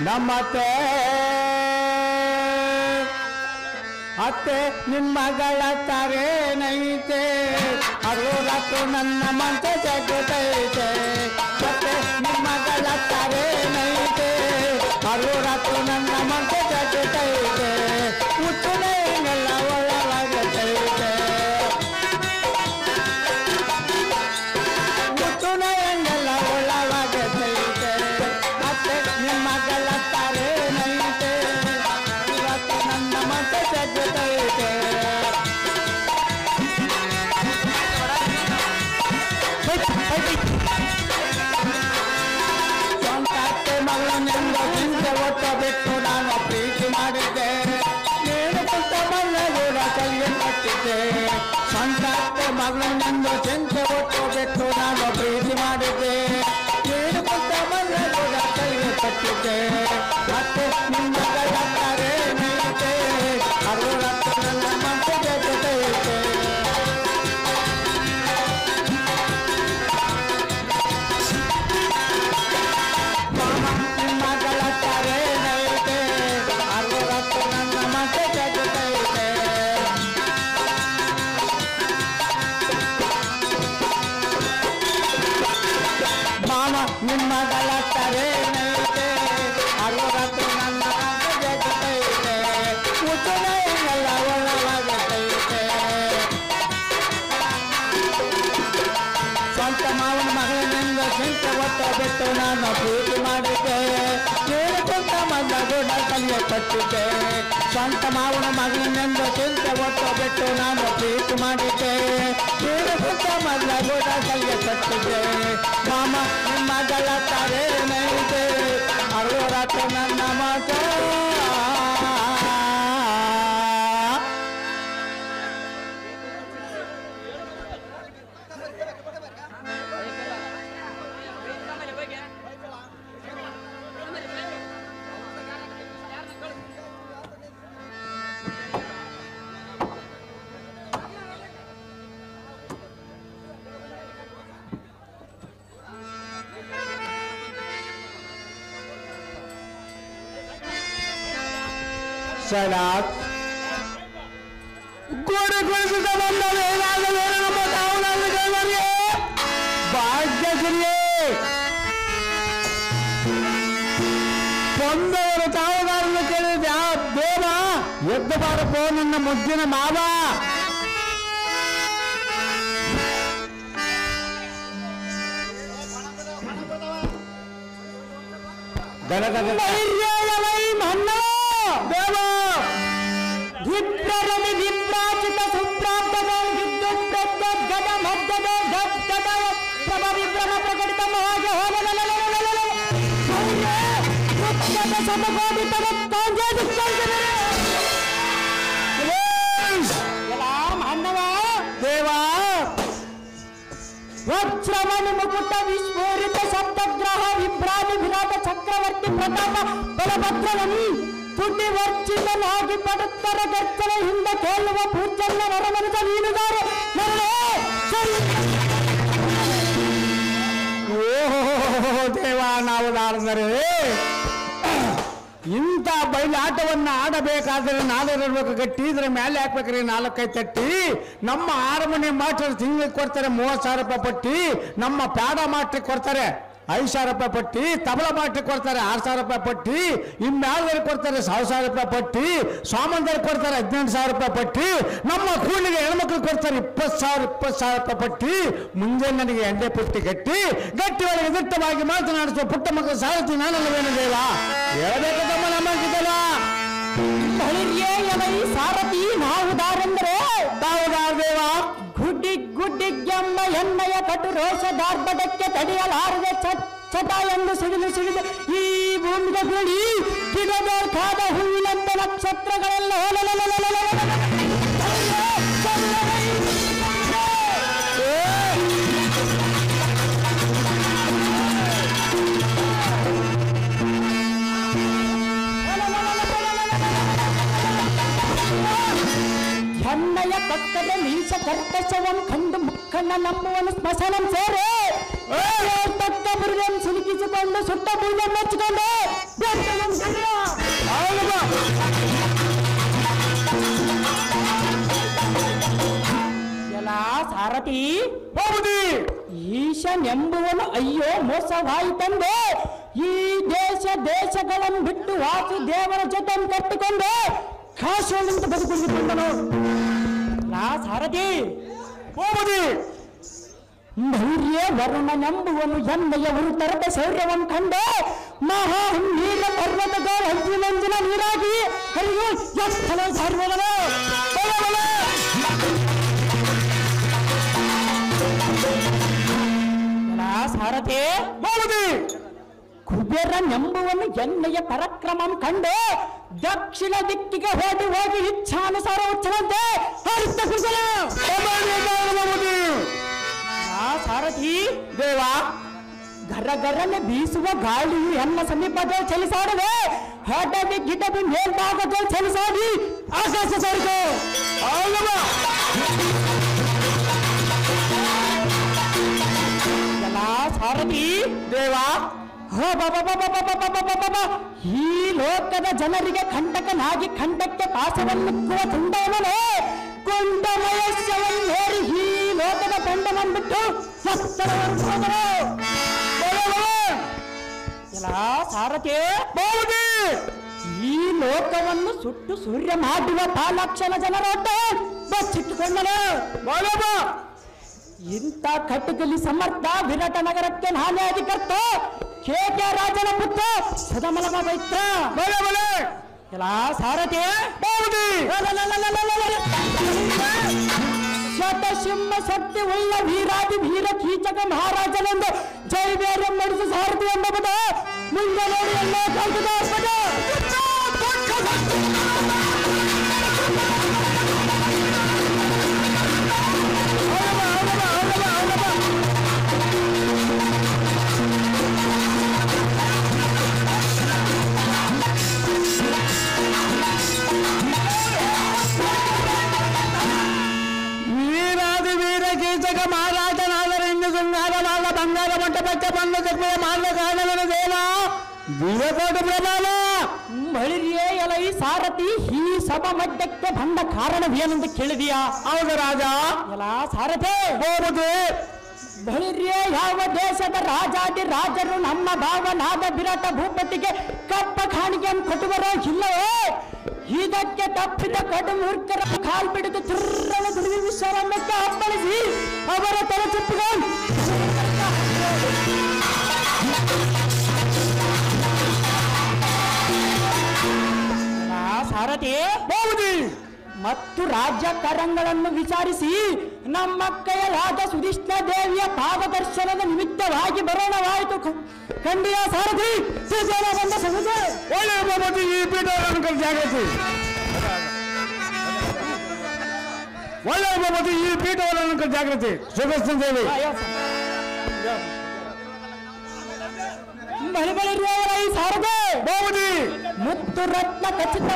ನಮ್ಮತ್ತೆ ಅತ್ತೆ ನಿನ್ ಮಗಳ ತಾರೇನೈತೆ ಅರೋರಾತು ನನ್ನ ಮಂತ ಜಗತೈತೆ ಮತ್ತೆ ನಿನ್ ಮಗಳ ತಾರೇನೈತೆ ಅರೋರಾತು ನನ್ನ ಮಂತ ಜಗತೈತೆ ಹುಟ್ಟನೆಲ್ಲ ಒಳಗತೈತೆ ಹುಟ್ಟನೆಲ್ಲ ಒಳಗತೈತೆ ಅತ್ತೆ ನಿನ್ ಮಗಳ ತಾರೇನೈತೆ ಅರೋರಾತು ನನ್ನ ಮಂತ ಜಗತೈತೆ ಮಗಳನ್ನೆಂದು ಚಿಂತೆ ಒಟ್ಟ ಬಿಟ್ಟು ನಾನು ಪ್ರೀತಿ ಮಾಡಿದ್ದೆ ನೀನು ಪುಟ್ಟ ಮಲ್ಲಗೂಡ ಕಲಿಗೆ ಕಟ್ಟಿದ್ದೆ ಸ್ವಂತ ಮಗಳನ್ನೆಂದು ಚಿಂತೆ ಒಟ್ಟು ಬಿಟ್ಟು ನಾನು ಪ್ರೀತಿ ಮಾಡಿದ್ದೆ ನೀನು ಪುಟ್ಟ ಮಲ್ಲಗೂಡ ಕಲಿಗೆ ಕಟ್ಟಿದ್ದೆ ಮತ್ತೆ ನಿಮ್ಮ ಮಗಳಾಗ್ತಾರೆ ನೈತೆ ಅರುಳತ್ತು ನನ್ನ ಮಂತೆ ಜಗತೈತೆ ನಿಮ್ಮಗಳ ತರೇನೈತೆ ಅರುಳತ್ತು ನನ್ನ ಜಗತೈತೆ ಹುಟ್ಟನೆಲ್ಲ ಒಳಗತೈತೆ ಸ್ವಂತ ಮಾವನ ಮಗಳಿನಿಂದ ಚಿಂತೆ ಒಟ್ಟ ಬಿಟ್ಟು ನಾನು ಪ್ರೀತಿ ಮಾಡಿದ್ದೆ ನೀನು ಕುಂತ ಮಲ್ಲ ಗುಣ ಕಲಿಯ ಕಟ್ಟಿದ್ದೆ ಸ್ವಂತ ಮಾವನ ಮಗಳಿನಿಂದ ಚಿಂತೆ ಒಟ್ಟ ಬಿಟ್ಟು ನಾನು ಪ್ರೀತಿ ಮಾಡಿದ್ದೆ ನೀನು ಕುಂತ ಮಲ್ಲ ಗುಣ ಕಲಿಯ ಕಟ್ಟಿದ್ದೆ ಮಾಮ ನಿಮ್ಮ ಮಗಳ ತಾರೇನೈತೆ ಅರುಳತ್ತು ನನ್ನ ಮಾತ ಸರಾತ್ ಗೋಡೆಗೊಳಿಸಿದ ಬಂದವೇನಾಗಲೇ ನಮ್ಮ ತಾವನಲ್ಲಿಗೆ ಭಾಗ್ಯಶ್ರೀಯೇ ಬಂದವರ ತಾವಗಾರನ್ನು ಕೇಳಿದ ದೇವ ಎದ್ದು ಬಾರಪ್ಪೋ ನನ್ನ ಮುದ್ದಿನ ಮಾವ ಮನ್ನ ದೇವ ವಿಪ್ರರನಿ ವಿಪ್ರಾಚಿತ ಸುಪ್ರಾಪ್ತದ ವಿದ್ಯುತ್ ಗದ ಮಧ್ಯದ ಗದ ಪ್ರಭ ವಿಭ್ರಮ ಪ್ರಕಟಿತ ಮಹಾಜ ಮನ್ನವ ದೇವ ವಜ್ರಮಣಿ ಮುಕುಟ ವಿಸ್ಫೋರಿತ ಸಪ್ತಗ್ರಹ ವಿಭ್ರಾಮಿ ವಿರಾಟ ಚಕ್ರವರ್ತಿ ಪ್ರತಾಪ ಬಲಭದ್ರವನಿ ತುಟಿ ವರ್ಚಿತನಾಗಿ ಪಡುತ್ತರ ಗರ್ಜನ ಹಿಂದೆ ಕೇಳುವ ಪೂಜನ್ನ ನರಮನಿತ ನೀನುಗಾರೆ ಓಹೋ ದೇವ ನಾವು ನಾಡಿದರೆ ಇಂಥ ಬಯಲಾಟವನ್ನು ಆಡಬೇಕಾದ್ರೆ ನಾಲ್ಕು ಗಟ್ಟಿ ಇದ್ರ ಮೇಲೆ ಹಾಕ್ಬೇಕ್ರಿ 4-5 ತಟ್ಟಿ ನಮ್ಮ ಹಾರ್ಮೋನಿಯಂ ಮಾಸ್ಟರ್ ತಿಂಗಳಿಗೆ ಕೊಡ್ತಾರೆ 30,000 ರೂಪಾಯಿ ಪಟ್ಟಿ ನಮ್ಮ ಪ್ಯಾಡ ಮಾಸ್ಟ್ರಿಗೆ ಕೊಡ್ತಾರೆ 5,000 ರೂಪಾಯಿ ಪಟ್ಟಿ ತಬಲ ಮಾಸ್ಟ್ರಿಗೆ ಕೊಡ್ತಾರೆ 6,000 ರೂಪಾಯಿ ಪಟ್ಟಿ ಇನ್ಮ್ಯಾಲದಲ್ಲಿ ಕೊಡ್ತಾರೆ 1,000 ರೂಪಾಯಿ ಪಟ್ಟಿ ಸಾಮಾನ್ಯದಲ್ಲಿ ಕೊಡ್ತಾರೆ 18,000 ರೂಪಾಯಿ ಪಟ್ಟಿ ನಮ್ಮ ಕೂಲಿಗೆ ಹೆಣ್ಮಕ್ಳು ಕೊಡ್ತಾರೆ 20,000 ರೂಪಾಯಿ ಪಟ್ಟಿ ಮುಂಜಾನೆ ನನಗೆ ಎಂಡೆ ಪುಟ್ಟಿ ಗಟ್ಟಿ ಒಳಗೆ ದಿಟ್ಟವಾಗಿ ಮಾತನಾಡಿಸುವ ಪುಟ್ಟ ಮಕ್ಕಳ ಸಾರಥಿ ನಾನಲ್ಲವೇನು ದೇವ ಹೇಳಬೇಕು ತಮ್ಮ ನಮ್ಮಗಿದ್ದಲ್ಲ ಸಾರಥಿ ನಾವುದಾರೆಂದರೆ ತಾವುದಾರ ದೇವ ಗುಡ್ಡಿಗೆಮ್ಮ ಎಣ್ಣೆಯ ಕಟು ರೋಷದಾರ್ಭಟಕ್ಕೆ ತಡೆಯಲಾರದೆ ಚಟ ಎಂದು ಸಿಡಿದು ಈ ಭೂಮಿಗೆ ಗುಡಿ ಗಿಡದ ಕಾದ ಹೂವಿನಂತೆ ನಕ್ಷತ್ರಗಳೆಲ್ಲ ಎಣ್ಣೆಯ ಪಕ್ಕದ ಮೀಸ ಕರ್ಕಶವಂ ಕಂಡು ಮುಕ್ಕಣ್ಣ ನಮ್ಮವನು ಸ್ಮಶಾನಂ ಸೇರೆ ತಕ್ಕ ಬುರುಗನ್ ಸಿಲುಕಿಸಿಕೊಂಡು ಸುಟ್ಟ ಬೂಜ ಮೆಚ್ಚಿಕೊಂಡು ಸಾರಥಿ ಬಾಬುಜಿ ಈಶನೆಂಬುವನು ಅಯ್ಯೋ ಮೋಸವಾಯಿತೆಂದು ಈ ದೇಶಗಳನ್ನು ಬಿಟ್ಟು ವಾಸುದೇವರ ಜೊತೆ ಕಟ್ಟಿಕೊಂಡು ಕಾಶಿಯಲ್ಲಿಂದ ಬದುಕುಳಿದುಕೊಂಡನು. ಸಾರಥಿ ಬಾಬುಜಿ ಧೈರ್ಯ ವರುಣನೆಂಬುವನು ಎಣ್ಣೆಯ ಉರುತರದ ಶೌರ್ಯವನ್ನು ಕಂಡು ಮಹಾ ನೀರ ಪರ್ವತಗಳ ಹಂಚಿನಂಚಿನ ನೀರಾಗಿ ಹರಿಯು ಎಷ್ಟಲ ಸಾರುವವನು. ಸಾರಥಿ ಬಾಬುಜಿ ಕುಬೇರನೆಂಬುವನು ಎಣ್ಣೆಯ ಪರಾಕ್ರಮಂ ಕಂಡು ದಕ್ಷಿಣ ದಿಕ್ಕಿಗೆ ಹೋಗಿ ಇಚ್ಛಾನುಸಾರ ಉಚ್ಚನಂತೆ ಹರಿತ ಕುಶಲ. ಸಾರಥಿ ದೇವ ಗರಗರನೆ ಬೀಸುವ ಗಾಳಿಯು ಎನ್ನ ಸಮೀಪದಲ್ಲಿ ಚಲಿಸಾಡದೆ ಹಡವಿ ಗಿಡವಿ ಮೇಲ್ಭಾಗದಲ್ಲಿ ಚಲಿಸಾಡಿ ಆಕಾಶ ಸಾರಿತು. ಸಾರಥಿ ದೇವ ಈ ಲೋಕದ ಜನರಿಗೆ ಕಂಟಕನಾಗಿ ಕಂಠಕ್ಕೆ ಪಾಸವನ್ನುಕ್ಕುವ ತುಂಡವನೇ ಕೊಂಡ ಮಯಸ್ಸವನ್ನೇರಿ ಈ ಲೋಕದ ತಂಡವನ್ನು ಬಿಟ್ಟು ಸಾರಥಿ ಈ ಲೋಕವನ್ನು ಸುಟ್ಟು ಸೂರ್ಯ ಮಾಡುವ ಪಾಲಕ್ಷಣ ಜನರೊಡ್ಡ ಬಚ್ಚಿಟ್ಟುಕೊಂಡನು. ಇಂಥ ಕಟ್ಟುಕಲಿ ಸಮರ್ಥ ವಿರಾಟ ನಗರಕ್ಕೆ ನಾನೇ ಅಧಿಕರ್ತ ಕೆ ರಾಜನ ಪುತ್ರ ಸದಮಲಮ ಮೈತ್ರ. ಸಾರಥಿ ಶತಸಿಂಹ ಶಕ್ತಿ ಉಳ್ಳ ವೀರಾದಿ ವೀರ ಕೀಚಕ ಮಹಾರಾಜನೆಂದು ಜೈವೇರ ಮಡಿಸಿ ಸಾರಥಿ ಎಂಬುದು ಮುಂದೆ ನೋಡಿ ಎಲ್ಲ ಕಲ್ಪಿದ ಬಂಗಾರ ಮಂಟಪಕ್ಕೆ ಬಂದ ಮಾಡಲು ಕಾರಣವೇನು ದೇವ ದಿವಕೋಟಿ ಪ್ರಮಾಣ ಮಳಿರಿಯೇ ಎಲ ಈ ಸಾರಥಿ ಈ ಸಭಾ ಮಧ್ಯಕ್ಕೆ ಬಂದ ಕಾರಣವೇನೆಂದು ಕೇಳಿದೀಯಾ? ಹೌದು ರಾಜ. ಎಲ್ಲ ಸಾರಥಿ ಹೋಗುದು ಬಳಿರಿಯೇ ಯಾವ ದೇಶದ ರಾಜಾದಿ ರಾಜರು ನಮ್ಮ ಭಾವನಾದ ವಿರಾಟ ಭೂಪತಿಗೆ ಕಪ್ಪ ಕಾಣಿಕೆಯನ್ನು ಕೊಟ್ಟುವರೋ ಇಲ್ಲವೇ? ಇದಕ್ಕೆ ತಪ್ಪಿದ ಕಡು ಮೂರ್ಖರ ಕಾಲ್ ಬಿಡಿದು ತುರ್ರನ ದುಡಿದು ವಿಶ್ವರಮ್ಮಕ್ಕೆ ಅಪ್ಪಳಿಸಿ ಅವರ ತಲೆ ಚುಪ್ಪಿಕೊಂಡು ಸಾರಥಿ ಮತ್ತು ರಾಜ್ಯಕರಗಳನ್ನು ವಿಚಾರಿಸಿ ನಮ್ಮ ಕೈಯಲಾದ ಸುಧಿಷ್ಣ ದೇವಿಯ ಪಾದದರ್ಶನದ ನಿಮಿತ್ತವಾಗಿ ಬರೋಣವಾಯಿತು. ಖಂಡಿತ ಸಾರಥಿ ಬಂದ ಸಮುದ್ರ ಒಳ್ಳೆಯ ಬಾಬತಿ ಈ ಪೀಠವನ್ನು ಜಾಗೃತಿ ಒಳ್ಳೆಯ ಬಾಬತಿ ಈ ಪೀಠವನ್ನು ಜಾಗೃತಿ ಸುದರ್ಶನ ದೇವಿ ಬಳಿ ಸಾರಥಿ ಬಾಬುಜಿ ಮುತ್ತು ರತ್ನ ಖಚಿತ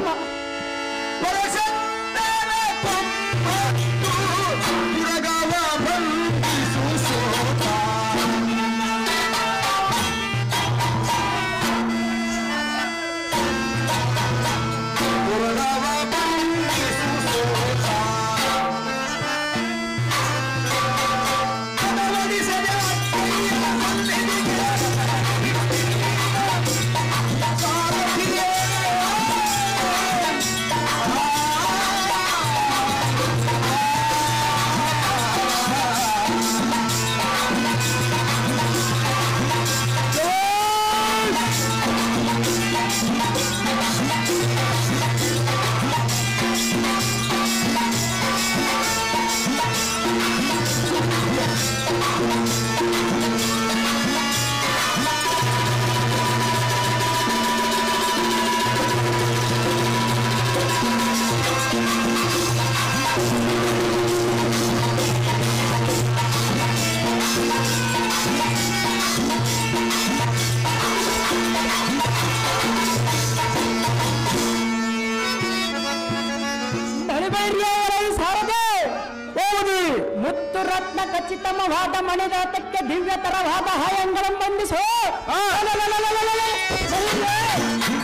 ಮುತ್ತು ರತ್ನ ಖಚಿತಮವಾದ ಮಣಿದಾತಕ್ಕೆ ದಿವ್ಯತರವಾದ ಹಾಯಂಗಳನ್ನು ಬಂಧಿಸು.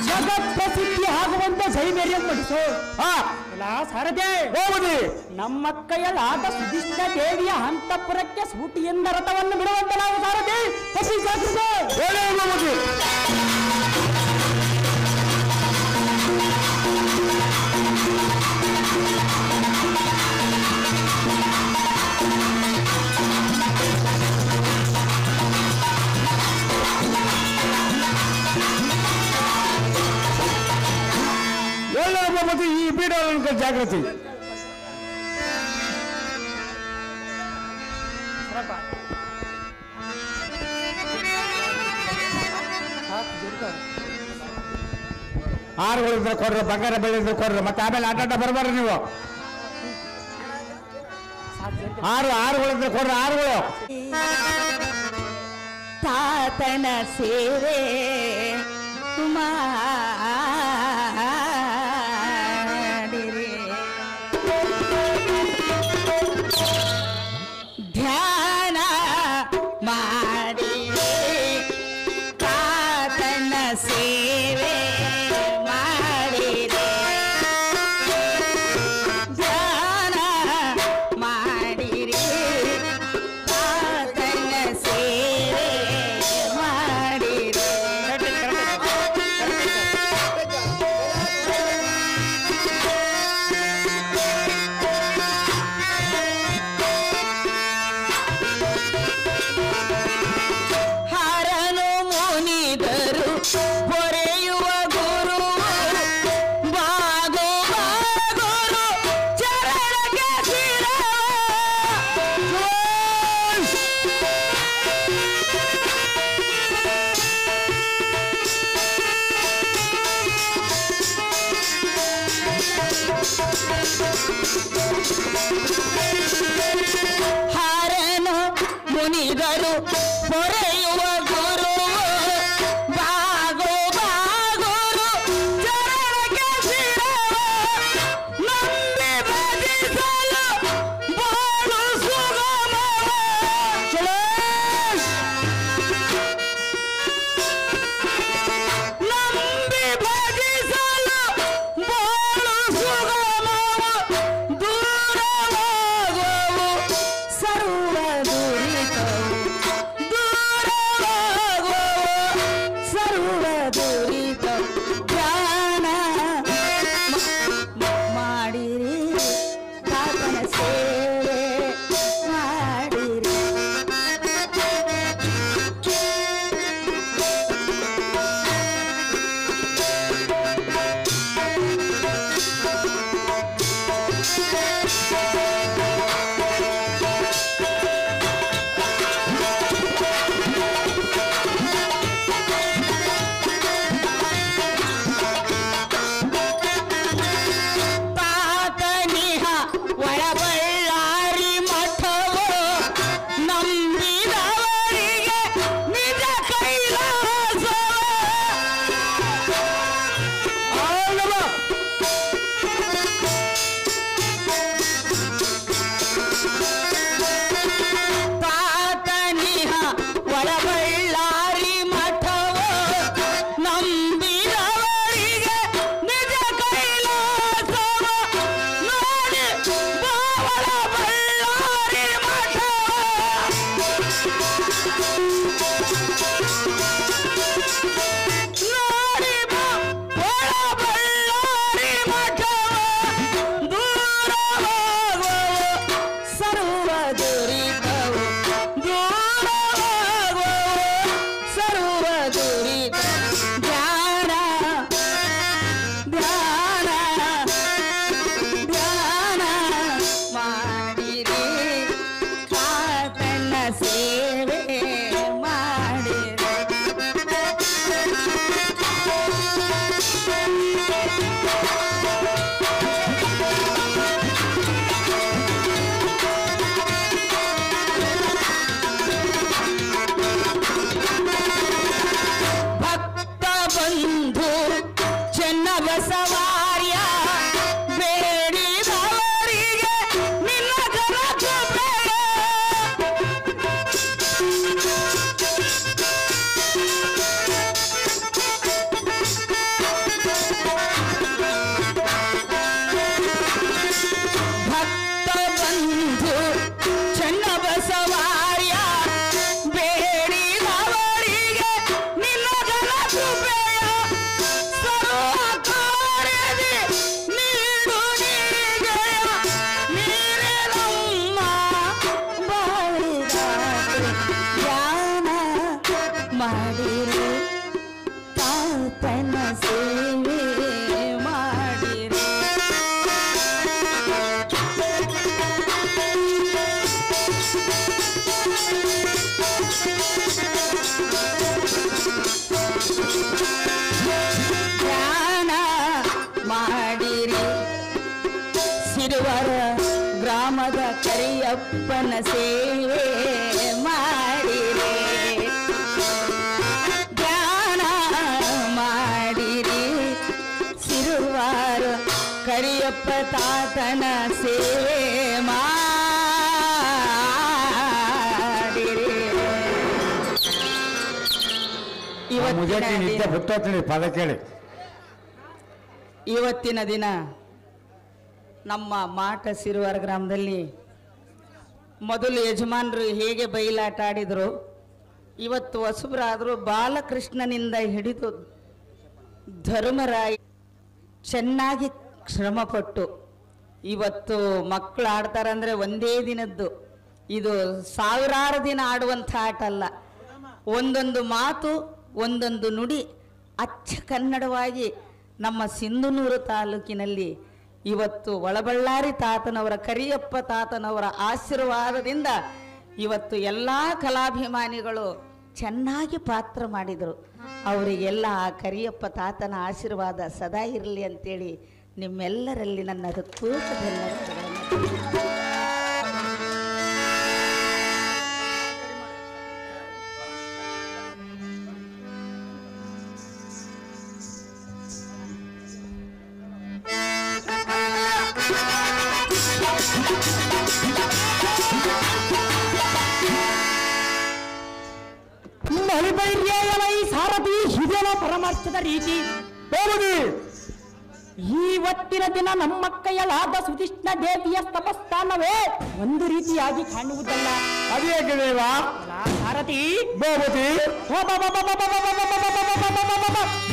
ಜಗತ್ ಪ್ರಸಿದ್ಧಿ ಆಗುವಂತೆ ಸೈವೇರ್ಯ ಪಡಿಸು ಹಾ ಸಾರಥಿ ಹೋಗುದಿ ನಮ್ಮ ಕೈಯಲ್ಲಾದ ಸುಧಿಷ್ಠ ದೇವಿಯ ಅಂತಃಪುರಕ್ಕೆ ಸೂಟಿಯಿಂದ ರಥವನ್ನು ಬಿಡುವಂತೆ ನಾವು ಸಾರಥಿ ಹೋಗುದಿ ಮತ್ತೆ ಈ ಬೀಡೋಳ ಜಾಗೃತಿ ಆರುಗಳಿದ್ರೆ ಕೊಡ್ರಿ ಬಂಗಾರ ಬೆಳೆ ಕೊಡ್ರಿ ಮತ್ತೆ ಆಮೇಲೆ ಆಟ ಬರ್ಬಾರ್ರಿ ನೀವು ಆರುಗಳಿದ್ರೆ ಕೊಡ್ರಿ ಆರುಗಳು ತಾತನ ಸೇವೆ ಧ್ಯಾನ ಮಾಡಿ ತಾತನ ಸೇವೆ ಮಾಡಿರೆ ಧ್ಯಾನ ಮಾಡಿರಿ ತಾತನ ಸೇವೆ ಮಾಡಿರಿ ಹರನು ಮುನಿದರು ಹೊರೆಯುವ ಗುರು ಬಾಗುವ ಗುರು ಚರಣಕ್ಕೆ ಶಿರವ ಹರನು ಮುನಿದರು ಹೊರೆಯುವ ಗುರು ಬಾಗೋ ಬಾಗುರು ಚರಣಕ್ಕೆ ಶಿರವ ನಂಬಿ ಭಜಿಸಲು ಬಾಳು ಸುಗಮವ ನಂಬಿ ಭಜಿಸಲು ಬಾಳು ಸುಗಮವ ದೂರವಾಗುವು ಸರ್ವ ದುರಿತವು ದೂರವಾಗುವು ಸರ್ವ ದುರಿತವು ಧ್ಯಾನ ಮಾಡಿರಿ ತಾತನ ಸೇವೆ ಮಾಡಿರಿ ತಾತನಿಹ ಒಳಬಳ್ಳಾರಿ ಮಠವು ನಂಬಿದವರಿಗೆ ನಿಜ ಕೈಲಾಸವ ತಾತನಿಹ ಒಳಬಳ್ಳಾರಿ ಮಠವು ನಂಬಿದವರಿಗೆ ನಿಜ ಕೈಲಾಸವ ನೋಡಿ ಬಾವಳ ಬಳ್ಳಾರಿ ಮಠವ ನೋಡಿ ಬಾವಳ ಬಳ್ಳಾರಿ ಮಠವ ದೂರವಾಗುವು ಸರ್ವ ದುರಿತವು ದೂರವಾಗುವು ಸರ್ವ ದುರಿತ ಧ್ಯಾನ ಧ್ಯಾನ ಧ್ಯಾನ ಮಾಡಿರಿ ತಾತನ ಸೇವೆ ಮಾಡಿರಿ ಭಕ್ತ ಬಂಧು ಚೆನ್ನಬಸವಾರ್ಯ ಬೇಡಿದವರಿಗೆ ನಿನ್ನ ಕನಸು ಬೇಡ ಸಿರುವರ ಗ್ರಾಮದ ಕರಿಯಪ್ಪನ ಸೇವೆ ಮಾಡಿರೆ ಧ್ಯಾನ ಮಾಡಿರಿ ಸಿರುವಾರ ಕರಿಯಪ್ಪ ತಾತನ ಸೇವೆ ಮಾಡಿರಿ. ಇವತ್ತಿನ ದಿನ ನಮ್ಮ ಮಾಟ ಸಿರುವಾರ ಗ್ರಾಮದಲ್ಲಿ ಮೊದಲು ಯಜಮಾನರು ಹೇಗೆ ಬಯಲಾಟ ಆಡಿದ್ರು, ಇವತ್ತು ಹೊಸಬರಾದರೂ ಬಾಲಕೃಷ್ಣನಿಂದ ಹಿಡಿದು ಧರ್ಮರಾಯ ಚೆನ್ನಾಗಿ ಶ್ರಮಪಟ್ಟು ಇವತ್ತು ಮಕ್ಕಳು ಆಡ್ತಾರಂದ್ರೆ ಒಂದೇ ದಿನದ್ದು, ಇದು ಸಾವಿರಾರು ದಿನ ಆಡುವಂಥ ಆಟ ಅಲ್ಲ. ಒಂದೊಂದು ಮಾತು ಒಂದೊಂದು ನುಡಿ ಅಚ್ಚ ಕನ್ನಡವಾಗಿ ನಮ್ಮ ಸಿಂಧನೂರು ತಾಲೂಕಿನಲ್ಲಿ ಇವತ್ತು ಒಳಬಳ್ಳಾರಿ ತಾತನವರ ಕರಿಯಪ್ಪ ತಾತನವರ ಆಶೀರ್ವಾದದಿಂದ ಇವತ್ತು ಎಲ್ಲ ಕಲಾಭಿಮಾನಿಗಳು ಚೆನ್ನಾಗಿ ಪಾತ್ರ ಮಾಡಿದರು. ಅವರಿಗೆಲ್ಲ ಆ ಕರಿಯಪ್ಪ ತಾತನ ಆಶೀರ್ವಾದ ಸದಾ ಇರಲಿ ಅಂತೇಳಿ ನಿಮ್ಮೆಲ್ಲರಲ್ಲಿ ನನ್ನ ಹೃತ್ಪೂರ್ವಕ ಸಾರಥಿ ಹಿರಿಯನ ಪರಮಾರ್ಥದ ರೀತಿ ಇವತ್ತಿನ ದಿನ ನಮ್ಮ ಕೈಯಲಾದ ಸುಧಿಷ್ಣ ದೇವಿಯ ತಪಸ್ಥಾನವೇ ಒಂದು ರೀತಿಯಾಗಿ ಕಾಣುವುದಲ್ಲ. ಅದೇಕೆ ದೇವ ಸಾರಥಿ ಬೋಬತಿ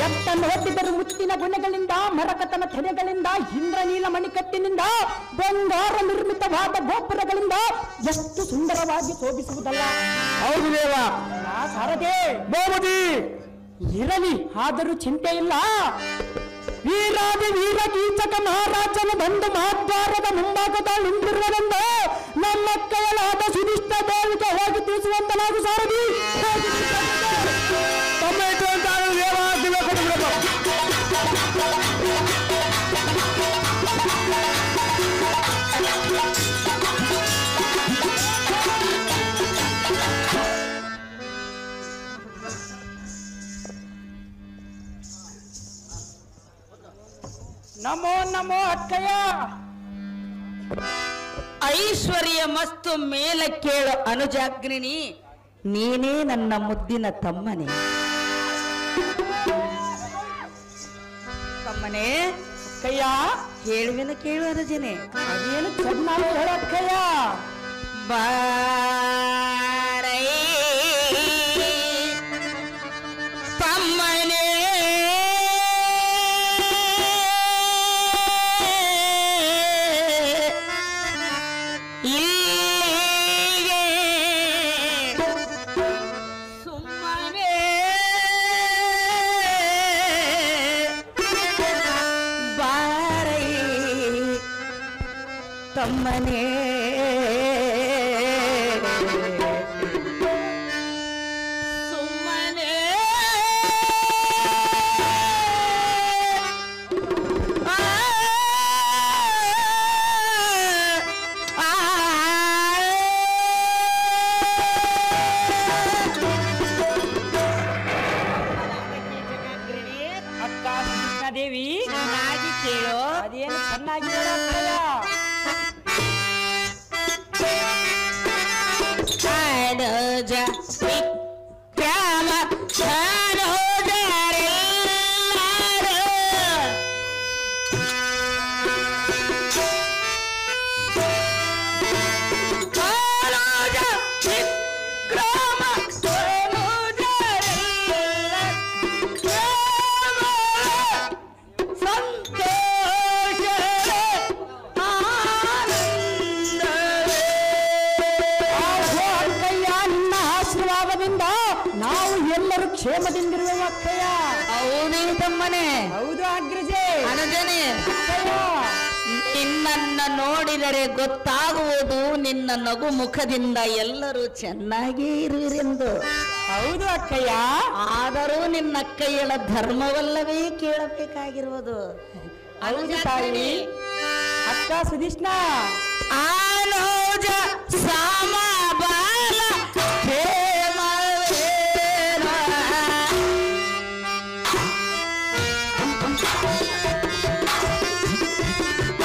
ಎತ್ತನ್ನು ಹೊತ್ತಿದ್ದರು ಮುತ್ತಿನ ಗುಣಗಳಿಂದ ಮರಕತನ ತೆರೆಗಳಿಂದ ಇಂದ್ರನೀಲ ಮಣಿಕಟ್ಟಿನಿಂದ ಬಂಗಾರ ನಿರ್ಮಿತವಾದ ಗೋಪುರಗಳಿಂದ ಎಷ್ಟು ಸುಂದರವಾಗಿ ಶೋಭಿಸುವುದಲ್ಲ. ಹೌದು ದೇವ ಸಾರಥಿ ಬೋಬತಿ ಇರಲಿ, ಆದರೂ ಚಿಂತೆ ಇಲ್ಲ. ವೀರಾದಿ ವೀರ ಕೀಚಕ ಮಹಾರಾಜನ ಬಂದು ಮಹಾದ್ವಾರದ ಮುಂಭಾಗದ ನಿಂತಿರುವುದೆಂದು ನಮ್ಮ ಕೈಯಲಾದ ಸುಧಿಷ್ಠ ದೇವಿಗೆ ಹೋಗಿ ತಿಳಿಸುವಂತನಾಗು ಸಾರಥಿ. ನಮೋ ನಮೋ ಅಕ್ಕಯ್ಯ. ಐಶ್ವರ್ಯ ಮಸ್ತು ಮೇಲ ಕೇಳು ಅನುಜಾಗ್ನಿನಿ, ನೀನೇ ನನ್ನ ಮುದ್ದಿನ ತಮ್ಮನೆ. ತಮ್ಮನೆ ಕಯ್ಯ ಹೇಳುವೆನ ಕೇಳು ಅನುಜನೆ. ಅದೇನು ಚೆನ್ನಾಗಿ ಹೇಳಕ್ಕಯ್ಯ. ಬಾರೈ ತಮ್ಮನೆ ತಮ್ಮನೆ ಸುಮ್ಮನೆ ಅಕ್ಕ ಕೃಷ್ಣದೇವಿ ಚೆನ್ನಾಗಿ ಕೇಳೋ. ಅದೇನು ಚೆನ್ನಾಗಿ ನಾವು ಎಲ್ಲರೂ ಕ್ಷೇಮದಿಂದಿರುವೆ ಅಕ್ಕಯ್ಯ. ಹೌದೇ ತಮ್ಮನೆ. ಹೌದು ಅಗ್ರಜೆ. ಅನುಜನೆ ನಿನ್ನನ್ನ ನೋಡಿದರೆ ಗೊತ್ತಾಗುವುದು ನಿನ್ನ ನಗು ಮುಖದಿಂದ ಎಲ್ಲರೂ ಚೆನ್ನಾಗಿ ಇರುವಿರೆಂದು. ಹೌದು ಅಕ್ಕಯ್ಯ. ಆದರೂ ನಿನ್ನ ಅಕ್ಕಯ್ಯಳ ಧರ್ಮವಲ್ಲವೇ ಕೇಳಬೇಕಾಗಿರುವುದು. ಹೌದು ತಾಯಿ. ಅಕ್ಕ ಸುದೀಶ್ನ ಆನೋಜ ಸಮಬಲ ಕ್ಷೇಮವೇನ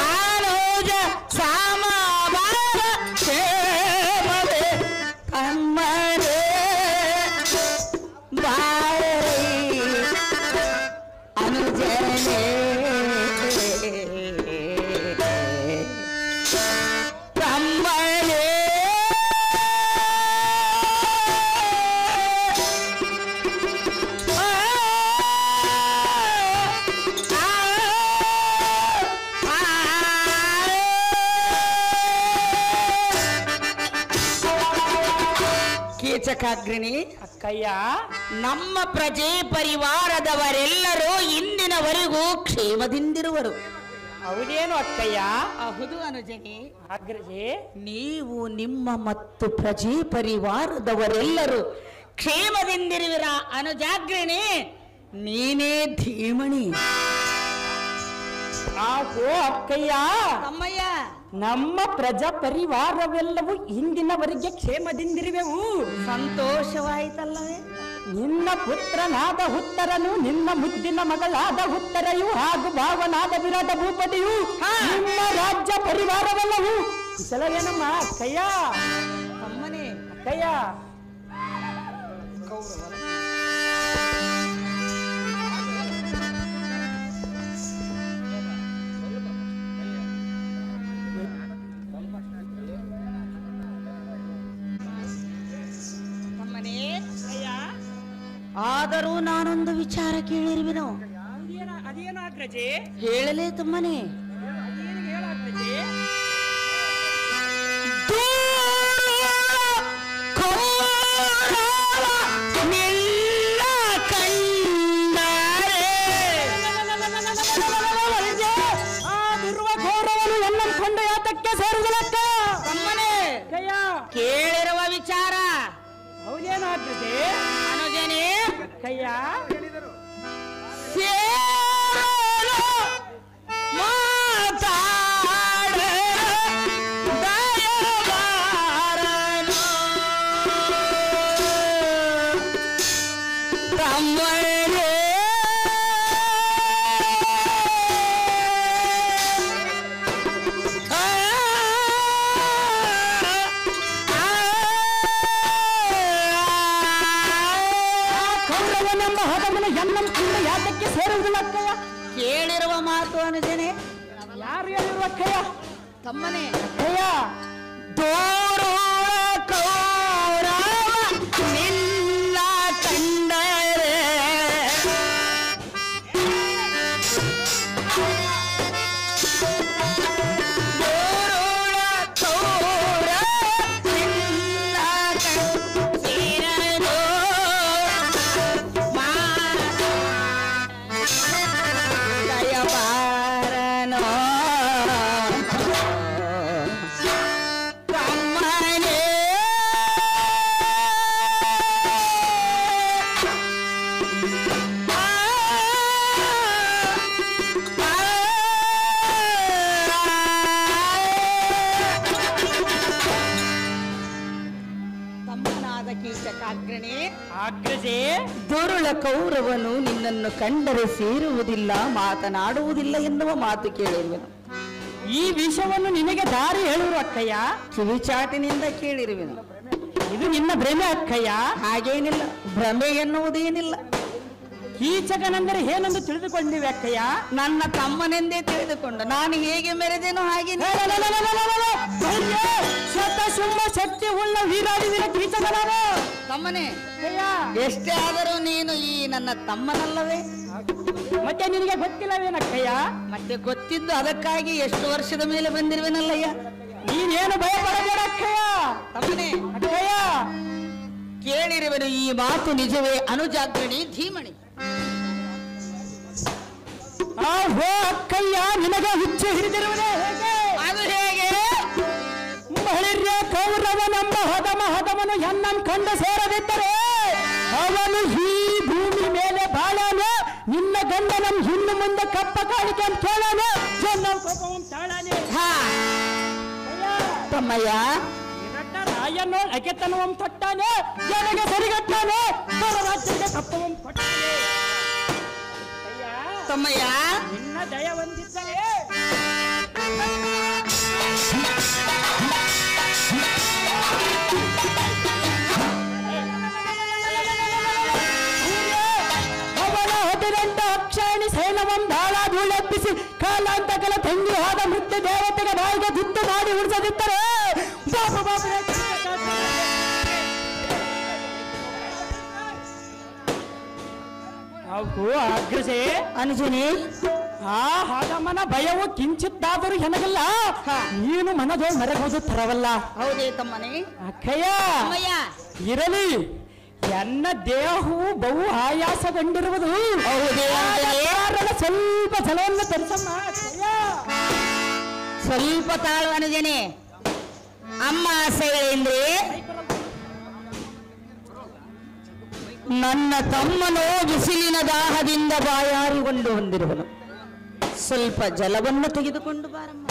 ಆನೋಜ ಸಮಬಲ ಕ್ಷೇಮವೇ ಕಮ್ಮರೇ ಬಾರಿ ಅನುಜನೇ ಕೀಚಕಾಗ್ರಣಿ ಅಕ್ಕಯ್ಯ ನಮ್ಮ ಪ್ರಜೆ ಪರಿವಾರದವರೆಲ್ಲರೂ ಇಂದಿನವರೆಗೂ ಕ್ಷೇಮದಿಂದಿರುವರು. ಹೌದೇನು ಅಕ್ಕಯ್ಯ? ಹೌದು ಅನುಜನಿ. ಅಗ್ರಜೆ ನೀವು ನಿಮ್ಮ ಮತ್ತು ಪ್ರಜೆ ಪರಿವಾರದವರೆಲ್ಲರೂ ಕ್ಷೇಮದಿಂದಿರುವಿರ ಅನುಜಾಗ್ರಣಿ. ನೀನೇ ಧೀಮಣಿ. ಆಹೋ ಅಕ್ಕಯ್ಯ, ಅಮ್ಮಯ್ಯ, ನಮ್ಮ ಪ್ರಜಾ ಪರಿವಾರವೆಲ್ಲವೂ ಇಂದಿನವರೆಗೆ ಕ್ಷೇಮದಿಂದಿರುವೆವು. ಸಂತೋಷವಾಯಿತಲ್ಲವೇ? ನಿನ್ನ ಪುತ್ರನಾದ ಉತ್ತರನು, ನಿನ್ನ ಮುದ್ದಿನ ಮಗಳಾದ ಉತ್ತರೆಯು, ಹಾಗೂ ಭಾವನಾದ ವಿರಾಟ ಭೂಪತಿಯು, ನಿಮ್ಮ ರಾಜ್ಯ ಪರಿವಾರವೆಲ್ಲವೂ ಕುಶಲವೇನಮ್ಮ ಅಕ್ಕಯ್ಯ? ಅಮ್ಮನೇ ಅಕ್ಕಯ್ಯ ಆದರೂ ನಾನೊಂದು ವಿಚಾರ ಕೇಳಿರುವೆನು. ಅದೇನು ಅಗ್ರಜೆ? ಹೇಳಲೇ ತಮ್ಮನೆ? ಕೊಂಡ ಯಾತಕ್ಕೆ ಸೇರುವುದಕ್ಕ ತಮ್ಮನೆ ಕೇಳಿರುವ ವಿಚಾರ ಹೌದೇನು ಅಗ್ರಜೆ? ಅನುಜನೇ ಕಯ್ಯ ಯಾತಕ್ಕೆ ಸೇರುವುದಿಲ್ಲ ಅಕ್ಕಯ್ಯ? ಕೇಳಿರುವ ಮಾತು ಅನುಜನೆ. ಯಾರು ಹೇಳಿರುವ ಅಕ್ಕಯ್ಯ? ತಮ್ಮನೆ ಅಕ್ಕಯ್ಯ ದೋರು ಕೌರವ ನಿನ್ನ ಕಂಡರೆ ಅಗ್ರಜೆ ದುರುಳ ಕೌರವನು ನಿನ್ನನ್ನು ಕಂಡರೆ ಸೇರುವುದಿಲ್ಲ, ಮಾತನಾಡುವುದಿಲ್ಲ ಎನ್ನುವ ಮಾತು ಕೇಳಿರುವೆನು. ಈ ವಿಷಯವನ್ನು ನಿನಗೆ ದಾರಿ ಹೇಳುವರು ಅಕ್ಕಯ್ಯ? ಕಿವಿಚಾಟಿನಿಂದ ಕೇಳಿರುವೆನು. ಇದು ನಿನ್ನ ಭ್ರಮೆ ಅಕ್ಕಯ್ಯ? ಹಾಗೇನಿಲ್ಲ, ಭ್ರಮೆ ಎನ್ನುವುದೇನಿಲ್ಲ. ಕೀಚಕನೆಂದರೆ ಏನೆಂದು ತಿಳಿದುಕೊಂಡಿವೆ ಅಕ್ಕಯ್ಯ? ನನ್ನ ತಮ್ಮನೆಂದೇ ತಿಳಿದುಕೊಂಡು ನಾನು ಹೇಗೆ ಮೆರೆದೇನೋ ಹಾಗೆ ಶತಶುಂಭ ಶಕ್ತಿ ಉಳ್ಳ ವೀರಾದಿವೀರ ಕೀಚಕನಾನು ತಮ್ಮನೇ. ಎಷ್ಟೇ ಆದರೂ ನೀನು ಈ ನನ್ನ ತಮ್ಮನಲ್ಲವೇ? ಮತ್ತೆ ನಿನಗೆ ಗೊತ್ತಿಲ್ಲವೇನಕ್ಕಯ್ಯ? ಮತ್ತೆ ಗೊತ್ತಿದ್ದು ಅದಕ್ಕಾಗಿ ಎಷ್ಟು ವರ್ಷದ ಮೇಲೆ ಬಂದಿರುವೆನಲ್ಲಯ್ಯ. ನೀನೇನು ಭಯ ಪಡಬೇಡ ಅಕ್ಕಯ್ಯ. ತಮ್ಮನೇ ಅಕ್ಕಯ್ಯ ಕೇಳಿರುವೆನು ಈ ಮಾತು ನಿಜವೇ ಅನುಜಾಗ್ರಣಿ ಧೀಮಣಿ. ಆಹೋ ಅಕ್ಕಯ್ಯ, ನಿನಗೆ ಹುಚ್ಚು ಹಿಡಿದಿರುವುದೇ ಹೇಗೆ? ಅದು ಹೇಗೆ? ಮಹಿಳ್ಯ ಕೌರವನೆಂಬ ಹದಮನು ಎನ್ನನ್ನು ಕಂಡು ಸೇರದಿದ್ದರೆ ಅವನು ಈ ಭೂಮಿ ಮೇಲೆ ಬಾಳಲು ನಿನ್ನ ಗಂಡನನ್ನು ಇನ್ನು ಮುಂದೆ ಕಪ್ಪ ಕಾಣಿಕೆ ಅಂತ ಕೇಳಾನೆ ತಾಳಾನೆ ಹಾ ತಮ್ಮಯ್ಯ ರಾಯನೋ ಅಗೆತನವಂ ತೊಟ್ಟಾನೆ ಜನಗೆ ಸರಿಗಟ್ಟಾನೆ ರಾಜ್ಯಕ್ಕೆ ಕಪ್ಪವಂ ಕೊಟ್ಟಾನೆ ತಮ್ಮಯ್ಯ ನಿನ್ನ ದಯ ಹೊಂದಿದ್ದರೆ ಅವನ 18 ಅಕ್ಷಾಣಿ ಸೈನವಂ ದಾಳ ಧೂಳೆಪ್ಪಿಸಿ ಕಾಲಾಂತಕಲ ತಂಗಿ ಹೋದ ಮೃತ್ಯು ದೇವತೆಗೆ ಬಾಯಿಗೆ ಗುತ್ತು ಮಾಡಿ ಉಳಿಸದಿದ್ದರೆ ಅಗ್ರಸೆ ಅನುಜನಿ ಆ ಹಾಗಮ್ಮನ ಭಯವು ಕಿಂಚಿತ್ತಾದರೂ ಹೆನಗಲ್ಲ ನೀನು ಮನದೋ ಮರಗೋದು ತರವಲ್ಲ ಹೌದೇ ತಮ್ಮನೇ ಅಕ್ಕಯ್ಯ ತಮ್ಮಯ್ಯ ಇರಲಿ ಎನ್ನ ದೇಹವು ಬಹು ಆಯಾಸಗೊಂಡಿರುವುದು ಹೌದೇ ಸ್ವಲ್ಪ ಜಲವನ್ನು ತರಿಸಮ್ಮ ಅಕ್ಕಯ್ಯ ಸ್ವಲ್ಪ ತಾಳು ಅನುಜನೆ ಅಮ್ಮ ಆಸೆಗಳೇಂದ್ರೆ ನನ್ನ ತಮ್ಮನು ಬಿಸಿಲಿನ ದಾಹದಿಂದ ಬಾಯಾರಿಕೊಂಡು ಹೊಂದಿರುವನು ಸ್ವಲ್ಪ ಜಲವನ್ನು ತೆಗೆದುಕೊಂಡು ಬಾರಮ್ಮ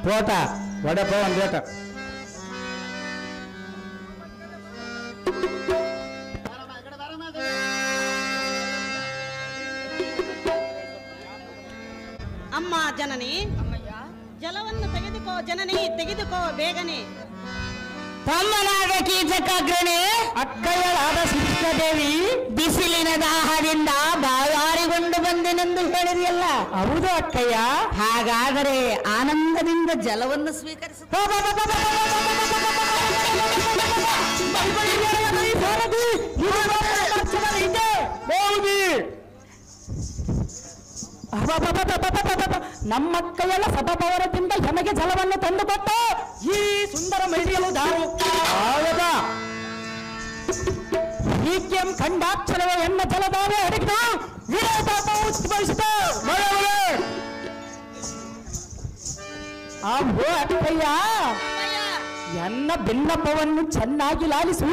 ತೋಟ ಒಡೆಪ ಒಂದು ಏಟ ಅಮ್ಮ ಜನನಿ ಜಲವನ್ನು ತೆಗೆದುಕೋ ಜನನಿ ತೆಗೆದುಕೋ ಬೇಗನೆ ತಮ್ಮನಾದ ಕೀಚಕಾಗ್ರಣೆ ಅಕ್ಕಯ್ಯಳಾದ ಸಿದ್ಧದೇವಿ ಬಿಸಿಲಿನ ದಾಹದಿಂದ ಬಾಯಾರಿಕೊಂಡು ಬಂದೆನೆಂದು ಹೇಳಿದೆಯಲ್ಲ ಹೌದು ಅಕ್ಕಯ್ಯ ಹಾಗಾದರೆ ಆನಂದದಿಂದ ಜಲವನ್ನು ಸ್ವೀಕರಿಸ ನಮ್ಮಕ್ಕಯ್ಯಳ ಸಭಾಭವನದಿಂದ ಎಮಗೆ ಜಲವನ್ನು ತಂದುಕೊಟ್ಟು ಈ ಸುಂದರ ಮಹಿಳೆಯಲು ದಾರು ಈಕೆಂ ಖಂಡಾಕ್ಷರವ ಎನ್ನ ಜಲದಾವೆ ಹರಿದು ವಿರೋಧಾಪ ಉದ್ಭವಿಸಿದ ಅಕ್ಕಯ್ಯ ಎನ್ನ ಬಿನ್ನಪ್ಪವನ್ನು ಚೆನ್ನಾಗಿ ಲಾಲಿಸು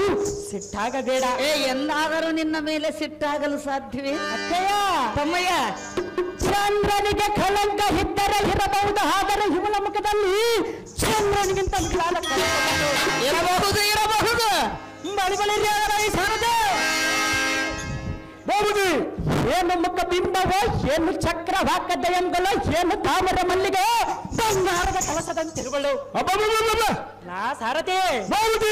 ಸಿಟ್ಟಾಗಬೇಡ ಎಂದಾದರೂ ನಿನ್ನ ಮೇಲೆ ಸಿಟ್ಟಾಗಲು ಸಾಧ್ಯವೇ ಅಕ್ಕಯ್ಯ ತಮ್ಮಯ್ಯ ಚಂದ್ರನಿಗೆ ಕಳಂಕ ಇದ್ದರೆ ಇರಬಹುದು ಆದರೆ ಇವನ ಮುಖದಲ್ಲಿ ಚಂದ್ರನಿಗಿಂತ ಇರಬಹುದು ಇರಬಹುದು ಬಳಿ ಬಳಿ ಸಾರದೆ ಬಹುದು ಏನು ಮುಖ ಬಿಂಬವೋ ಏನು ಚಕ್ರ ವಾಕದ ಎಂಬಲೋ ಏನು ತಾಮರ ಮಲ್ಲಿಗೆ ಬಂಗಾರದ ಕಲಸದಂತಿರುಗಳು ನಾ ಸಾರದೆ ಬಹುದು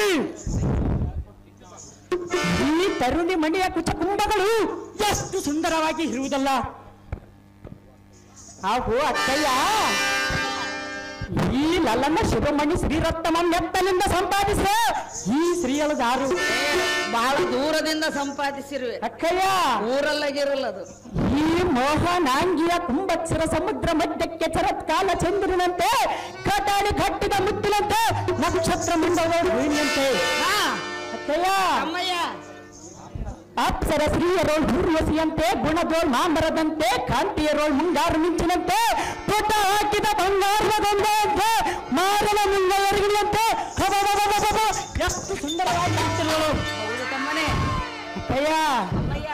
ಈ ತರುಣಿ ಮಣಿಯ ಕುಚ ಕುಂಭಗಳು ಎಷ್ಟು ಸುಂದರವಾಗಿ ಇರುವುದಲ್ಲ ಹಾಗೂ ಅಕ್ಕಯ್ಯ ಈ ಲಲ್ಲನ್ನ ಶಿವಮಣಿ ಶ್ರೀರತ್ನಮಂ ಎತ್ತಲಿಂದ ಸಂಪಾದಿಸಿದ ಈ ಶ್ರೀಯಳು ದಾರು ಬಹಳ ದೂರದಿಂದ ಸಂಪಾದಿಸಿರುವೆ ಅಕ್ಕಯ್ಯ ಊರಲ್ಲಾಗಿರಲ್ಲದು ಈ ಮೋಹನಾಂಗಿಯ ಕುಂಭಕ್ಷರ ಸಮುದ್ರ ಮಧ್ಯಕ್ಕೆ ಚರತ್ಕಾಲ ಚಂದ್ರನಂತೆ ಕಟಾಳಿ ಕಟ್ಟಿದ ಮುತ್ತಿನಂತೆ ನಕ್ಷತ್ರ ಮುಂಡವ ಭೂಮಿಯಂತೆ ಅಕ್ಕಯ್ಯ ತಮ್ಮಯ್ಯ ಅಪ್ಸರ ಸ್ತ್ರೀಯರೋಳ್ ಊರ್ವಶಿಯಂತೆ ಗುಣದೋಳ್ ಮಾಂಬರದಂತೆ ಕಾಂತಿಯರೋಳ್ ಮುಂಗಾರು ಮಿಂಚಿನಂತೆ ಪುಟ ಹಾಕಿದ ಬಂಗಾರದ ಗೊಂಬೆಯಂತೆ ಮಾರನ ಮುಂಗರಿಗಿಯಂತೆ ಎಷ್ಟು ಸುಂದರವಾಗಿ ನಿಂತಿರುವಳು ತಮ್ಮನೇ ಅಕ್ಕಯ್ಯ ತಮ್ಮಯ್ಯ